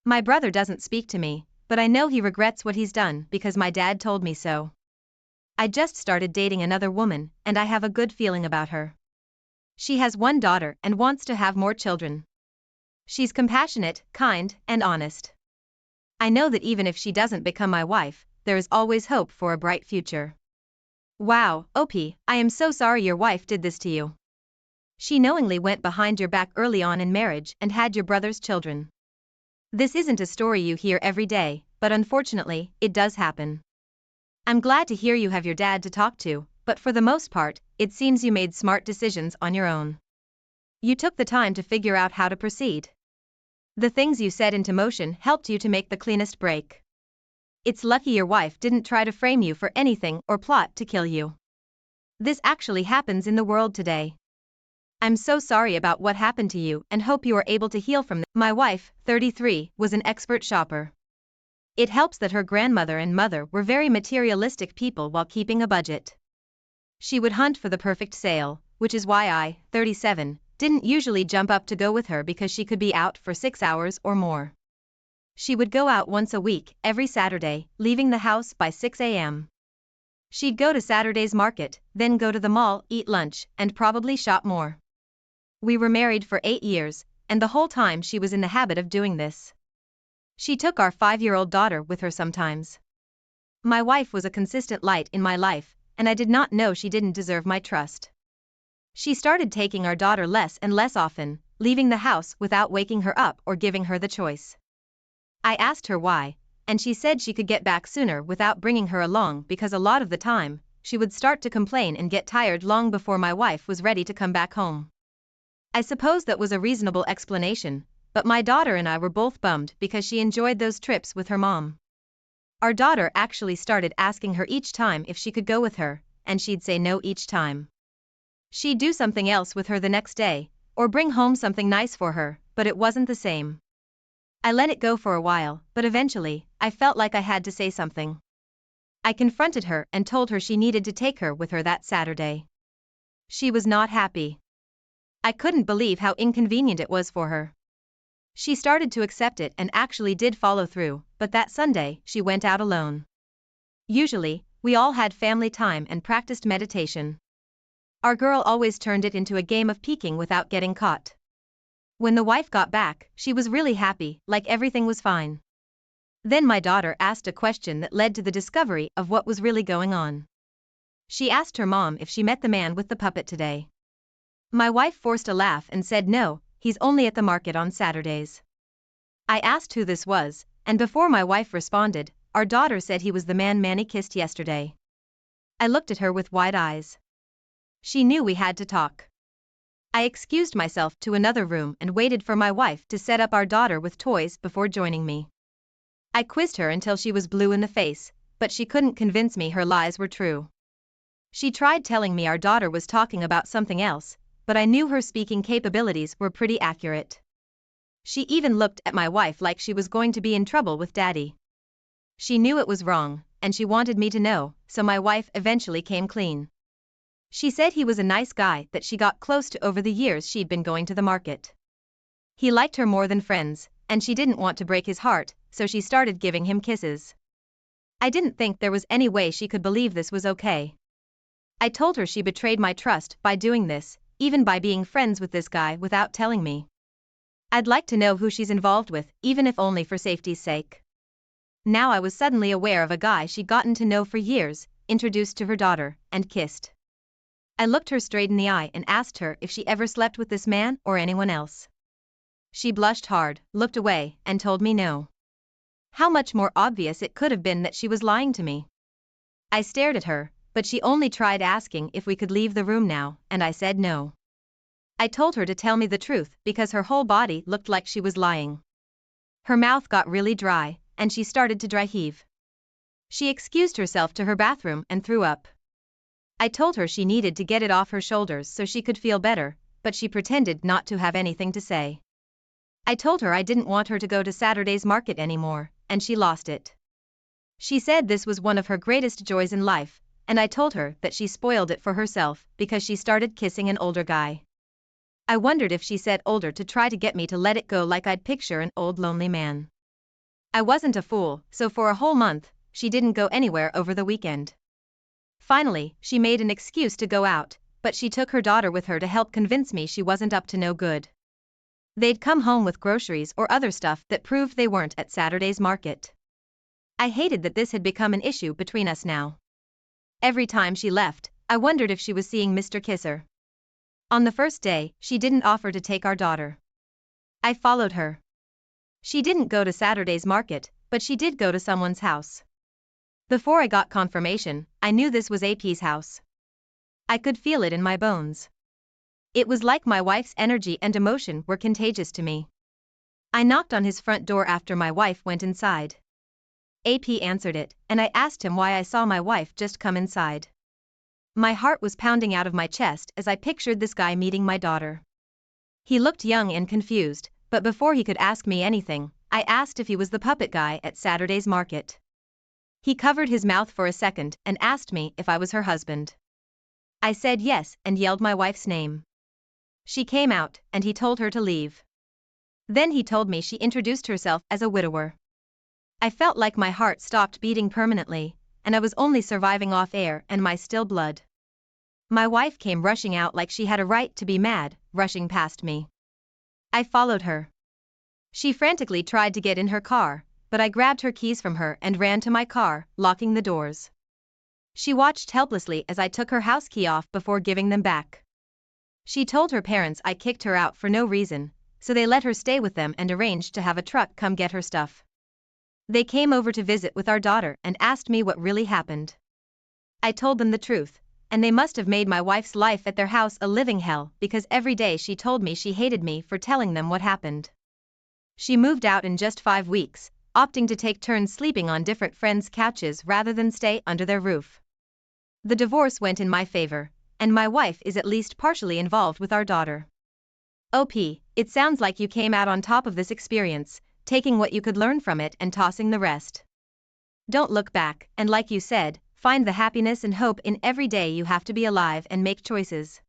My brother doesn't speak to me, but I know he regrets what he's done because my dad told me so. I just started dating another woman, and I have a good feeling about her. She has 1 daughter and wants to have more children. She's compassionate, kind, and honest. I know that even if she doesn't become my wife, there is always hope for a bright future. Wow, OP, I am so sorry your wife did this to you. She knowingly went behind your back early on in marriage and had your brother's children. This isn't a story you hear every day, but unfortunately, it does happen. I'm glad to hear you have your dad to talk to, but for the most part, it seems you made smart decisions on your own. You took the time to figure out how to proceed. The things you set into motion helped you to make the cleanest break. It's lucky your wife didn't try to frame you for anything or plot to kill you. This actually happens in the world today. I'm so sorry about what happened to you and hope you are able to heal from this. My wife, 33, was an expert shopper. It helps that her grandmother and mother were very materialistic people while keeping a budget. She would hunt for the perfect sale, which is why I, 37, didn't usually jump up to go with her because she could be out for 6 hours or more. She would go out once a week, every Saturday, leaving the house by 6 a.m. She'd go to Saturday's market, then go to the mall, eat lunch, and probably shop more. We were married for 8 years, and the whole time she was in the habit of doing this. She took our 5-year-old daughter with her sometimes. My wife was a consistent light in my life, and I did not know she didn't deserve my trust. She started taking our daughter less and less often, leaving the house without waking her up or giving her the choice. I asked her why, and she said she could get back sooner without bringing her along because a lot of the time, she would start to complain and get tired long before my wife was ready to come back home. I suppose that was a reasonable explanation, but my daughter and I were both bummed because she enjoyed those trips with her mom. Our daughter actually started asking her each time if she could go with her, and she'd say no each time. She'd do something else with her the next day, or bring home something nice for her, but it wasn't the same. I let it go for a while, but eventually, I felt like I had to say something. I confronted her and told her she needed to take her with her that Saturday. She was not happy. I couldn't believe how inconvenient it was for her. She started to accept it and actually did follow through, but that Sunday, she went out alone. Usually, we all had family time and practiced meditation. Our girl always turned it into a game of peeking without getting caught. When the wife got back, she was really happy, like everything was fine. Then my daughter asked a question that led to the discovery of what was really going on. She asked her mom if she met the man with the puppet today. My wife forced a laugh and said no, he's only at the market on Saturdays. I asked who this was, and before my wife responded, our daughter said he was the man Manny kissed yesterday. I looked at her with wide eyes. She knew we had to talk. I excused myself to another room and waited for my wife to set up our daughter with toys before joining me. I quizzed her until she was blue in the face, but she couldn't convince me her lies were true. She tried telling me our daughter was talking about something else, but I knew her speaking capabilities were pretty accurate. She even looked at my wife like she was going to be in trouble with Daddy. She knew it was wrong, and she wanted me to know, so my wife eventually came clean. She said he was a nice guy that she got close to over the years she'd been going to the market. He liked her more than friends, and she didn't want to break his heart, so she started giving him kisses. I didn't think there was any way she could believe this was okay. I told her she betrayed my trust by doing this, even by being friends with this guy without telling me. I'd like to know who she's involved with, even if only for safety's sake. Now I was suddenly aware of a guy she'd gotten to know for years, introduced to her daughter, and kissed. I looked her straight in the eye and asked her if she ever slept with this man or anyone else. She blushed hard, looked away, and told me no. How much more obvious it could have been that she was lying to me. I stared at her, but she only tried asking if we could leave the room now, and I said no. I told her to tell me the truth because her whole body looked like she was lying. Her mouth got really dry, and she started to dry heave. She excused herself to her bathroom and threw up. I told her she needed to get it off her shoulders so she could feel better, but she pretended not to have anything to say. I told her I didn't want her to go to Saturday's market anymore, and she lost it. She said this was one of her greatest joys in life, and I told her that she spoiled it for herself because she started kissing an older guy. I wondered if she said older to try to get me to let it go like I'd picture an old lonely man. I wasn't a fool, so for a whole month, she didn't go anywhere over the weekend. Finally, she made an excuse to go out, but she took her daughter with her to help convince me she wasn't up to no good. They'd come home with groceries or other stuff that proved they weren't at Saturday's market. I hated that this had become an issue between us now. Every time she left, I wondered if she was seeing Mr. Kisser. On the first day, she didn't offer to take our daughter. I followed her. She didn't go to Saturday's market, but she did go to someone's house. Before I got confirmation, I knew this was AP's house. I could feel it in my bones. It was like my wife's energy and emotion were contagious to me. I knocked on his front door after my wife went inside. AP answered it, and I asked him why I saw my wife just come inside. My heart was pounding out of my chest as I pictured this guy meeting my daughter. He looked young and confused, but before he could ask me anything, I asked if he was the puppet guy at Saturday's market. He covered his mouth for a second and asked me if I was her husband. I said yes and yelled my wife's name. She came out, and he told her to leave. Then he told me she introduced herself as a widower. I felt like my heart stopped beating permanently, and I was only surviving off air and my still blood. My wife came rushing out like she had a right to be mad, rushing past me. I followed her. She frantically tried to get in her car, but I grabbed her keys from her and ran to my car, locking the doors. She watched helplessly as I took her house key off before giving them back. She told her parents I kicked her out for no reason, so they let her stay with them and arranged to have a truck come get her stuff. They came over to visit with our daughter and asked me what really happened. I told them the truth, and they must have made my wife's life at their house a living hell because every day she told me she hated me for telling them what happened. She moved out in just 5 weeks, opting to take turns sleeping on different friends' couches rather than stay under their roof. The divorce went in my favor, and my wife is at least partially involved with our daughter. OP, it sounds like you came out on top of this experience, taking what you could learn from it and tossing the rest. Don't look back, and like you said, find the happiness and hope in every day you have to be alive and make choices.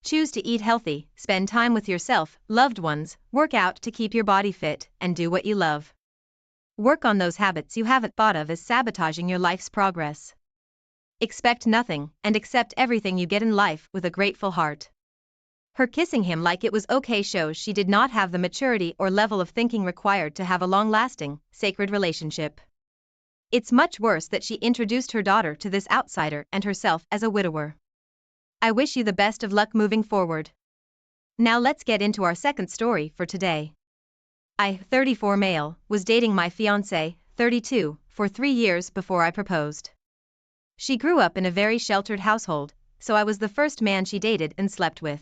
Choose to eat healthy, spend time with yourself, loved ones, work out to keep your body fit, and do what you love. Work on those habits you haven't thought of as sabotaging your life's progress. Expect nothing, and accept everything you get in life with a grateful heart. Her kissing him like it was okay shows she did not have the maturity or level of thinking required to have a long-lasting, sacred relationship. It's much worse that she introduced her daughter to this outsider and herself as a widower. I wish you the best of luck moving forward. Now let's get into our second story for today. I, 34 male, was dating my fiancée, 32, for 3 years before I proposed. She grew up in a very sheltered household, so I was the first man she dated and slept with.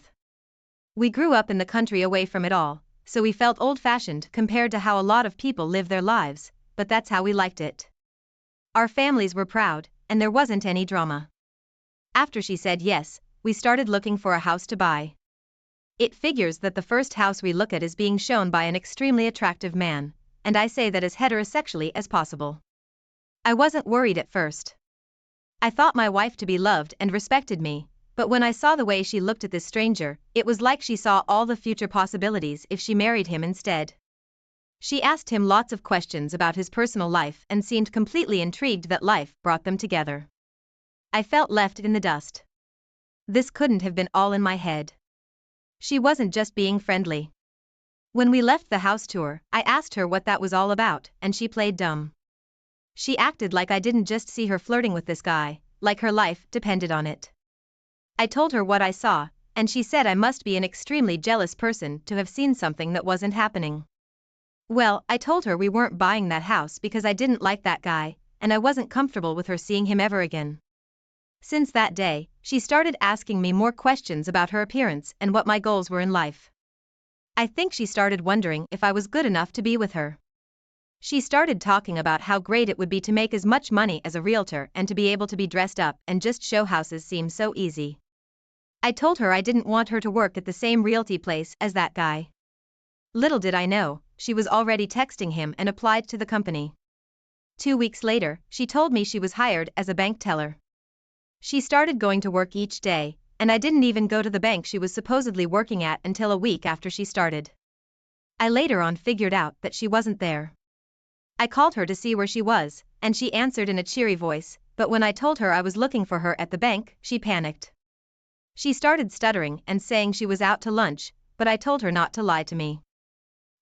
We grew up in the country away from it all, so we felt old-fashioned compared to how a lot of people live their lives, but that's how we liked it. Our families were proud, and there wasn't any drama. After she said yes, we started looking for a house to buy. It figures that the first house we look at is being shown by an extremely attractive man, and I say that as heterosexually as possible. I wasn't worried at first. I thought my wife to be loved and respected me, but when I saw the way she looked at this stranger, it was like she saw all the future possibilities if she married him instead. She asked him lots of questions about his personal life and seemed completely intrigued that life brought them together. I felt left in the dust. This couldn't have been all in my head. She wasn't just being friendly. When we left the house tour, I asked her what that was all about, and she played dumb. She acted like I didn't just see her flirting with this guy, like her life depended on it. I told her what I saw, and she said I must be an extremely jealous person to have seen something that wasn't happening. Well, I told her we weren't buying that house because I didn't like that guy, and I wasn't comfortable with her seeing him ever again. Since that day, she started asking me more questions about her appearance and what my goals were in life. I think she started wondering if I was good enough to be with her. She started talking about how great it would be to make as much money as a realtor and to be able to be dressed up and just show houses seemed so easy. I told her I didn't want her to work at the same realty place as that guy. Little did I know, she was already texting him and applied to the company. 2 weeks later, she told me she was hired as a bank teller. She started going to work each day, and I didn't even go to the bank she was supposedly working at until a week after she started. I later on figured out that she wasn't there. I called her to see where she was, and she answered in a cheery voice, but when I told her I was looking for her at the bank, she panicked. She started stuttering and saying she was out to lunch, but I told her not to lie to me.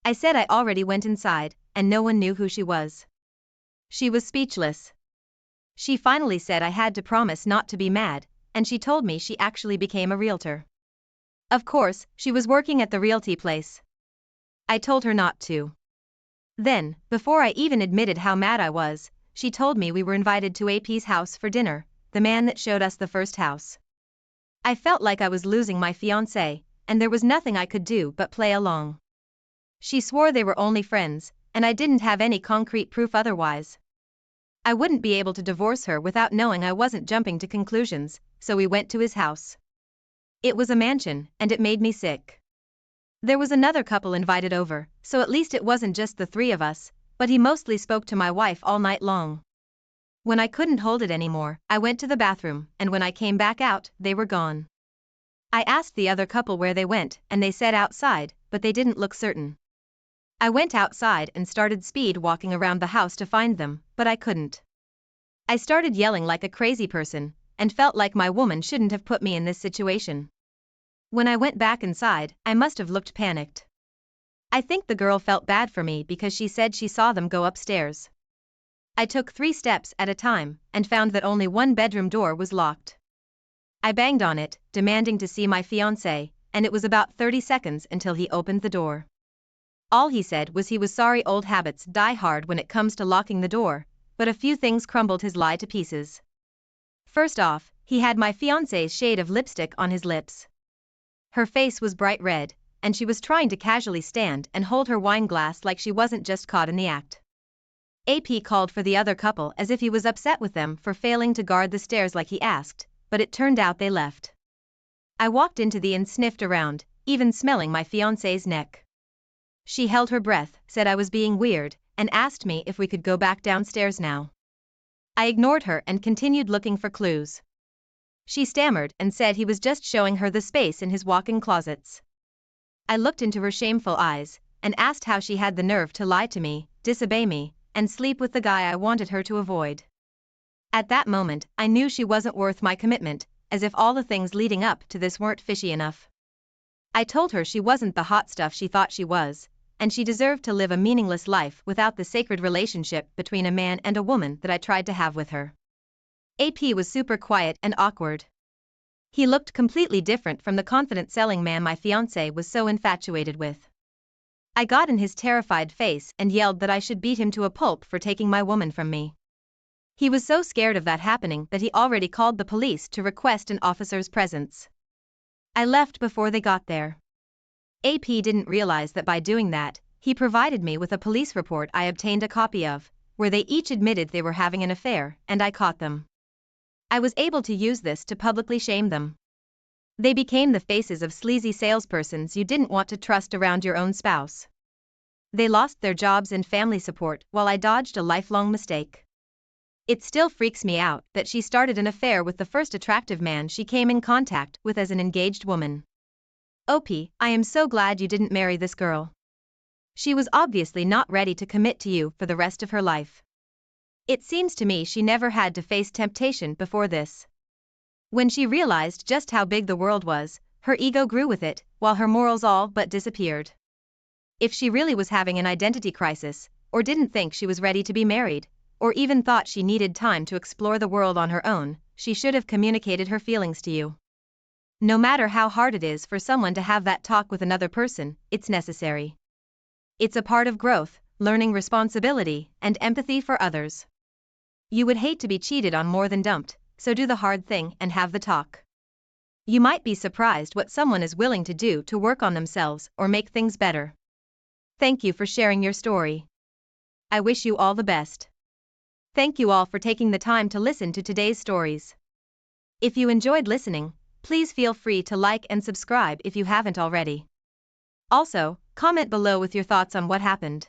I said I already went inside, and no one knew who she was. She was speechless. She finally said I had to promise not to be mad, and she told me she actually became a realtor. Of course, she was working at the realty place. I told her not to. Then, before I even admitted how mad I was, she told me we were invited to AP's house for dinner, the man that showed us the first house. I felt like I was losing my fiancé, and there was nothing I could do but play along. She swore they were only friends, and I didn't have any concrete proof otherwise. I wouldn't be able to divorce her without knowing I wasn't jumping to conclusions, so we went to his house. It was a mansion, and it made me sick. There was another couple invited over, so at least it wasn't just the 3 of us, but he mostly spoke to my wife all night long. When I couldn't hold it anymore, I went to the bathroom, and when I came back out, they were gone. I asked the other couple where they went, and they said outside, but they didn't look certain. I went outside and started speed walking around the house to find them, but I couldn't. I started yelling like a crazy person, and felt like my woman shouldn't have put me in this situation. When I went back inside, I must have looked panicked. I think the girl felt bad for me because she said she saw them go upstairs. I took 3 steps at a time, and found that only one bedroom door was locked. I banged on it, demanding to see my fiancé, and it was about 30 seconds until he opened the door. All he said was he was sorry old habits die hard when it comes to locking the door, but a few things crumbled his lie to pieces. First off, he had my fiancé's shade of lipstick on his lips. Her face was bright red, and she was trying to casually stand and hold her wine glass like she wasn't just caught in the act. AP called for the other couple as if he was upset with them for failing to guard the stairs like he asked, but it turned out they left. I walked into the inn and sniffed around, even smelling my fiancé's neck. She held her breath, said I was being weird, and asked me if we could go back downstairs now. I ignored her and continued looking for clues. She stammered and said he was just showing her the space in his walk-in closets. I looked into her shameful eyes and asked how she had the nerve to lie to me, disobey me, and sleep with the guy I wanted her to avoid. At that moment, I knew she wasn't worth my commitment, as if all the things leading up to this weren't fishy enough. I told her she wasn't the hot stuff she thought she was, and she deserved to live a meaningless life without the sacred relationship between a man and a woman that I tried to have with her. AP was super quiet and awkward. He looked completely different from the confident selling man my fiancé was so infatuated with. I got in his terrified face and yelled that I should beat him to a pulp for taking my woman from me. He was so scared of that happening that he already called the police to request an officer's presence. I left before they got there. AP didn't realize that by doing that, he provided me with a police report I obtained a copy of, where they each admitted they were having an affair, and I caught them. I was able to use this to publicly shame them. They became the faces of sleazy salespersons you didn't want to trust around your own spouse. They lost their jobs and family support while I dodged a lifelong mistake. It still freaks me out that she started an affair with the first attractive man she came in contact with as an engaged woman. OP, I am so glad you didn't marry this girl. She was obviously not ready to commit to you for the rest of her life. It seems to me she never had to face temptation before this. When she realized just how big the world was, her ego grew with it, while her morals all but disappeared. If she really was having an identity crisis, or didn't think she was ready to be married, or even thought she needed time to explore the world on her own, she should have communicated her feelings to you. No matter how hard it is for someone to have that talk with another person, it's necessary. It's a part of growth, learning responsibility, and empathy for others. You would hate to be cheated on more than dumped, so do the hard thing and have the talk. You might be surprised what someone is willing to do to work on themselves or make things better. Thank you for sharing your story. I wish you all the best. Thank you all for taking the time to listen to today's stories. If you enjoyed listening, please feel free to like and subscribe if you haven't already. Also, comment below with your thoughts on what happened.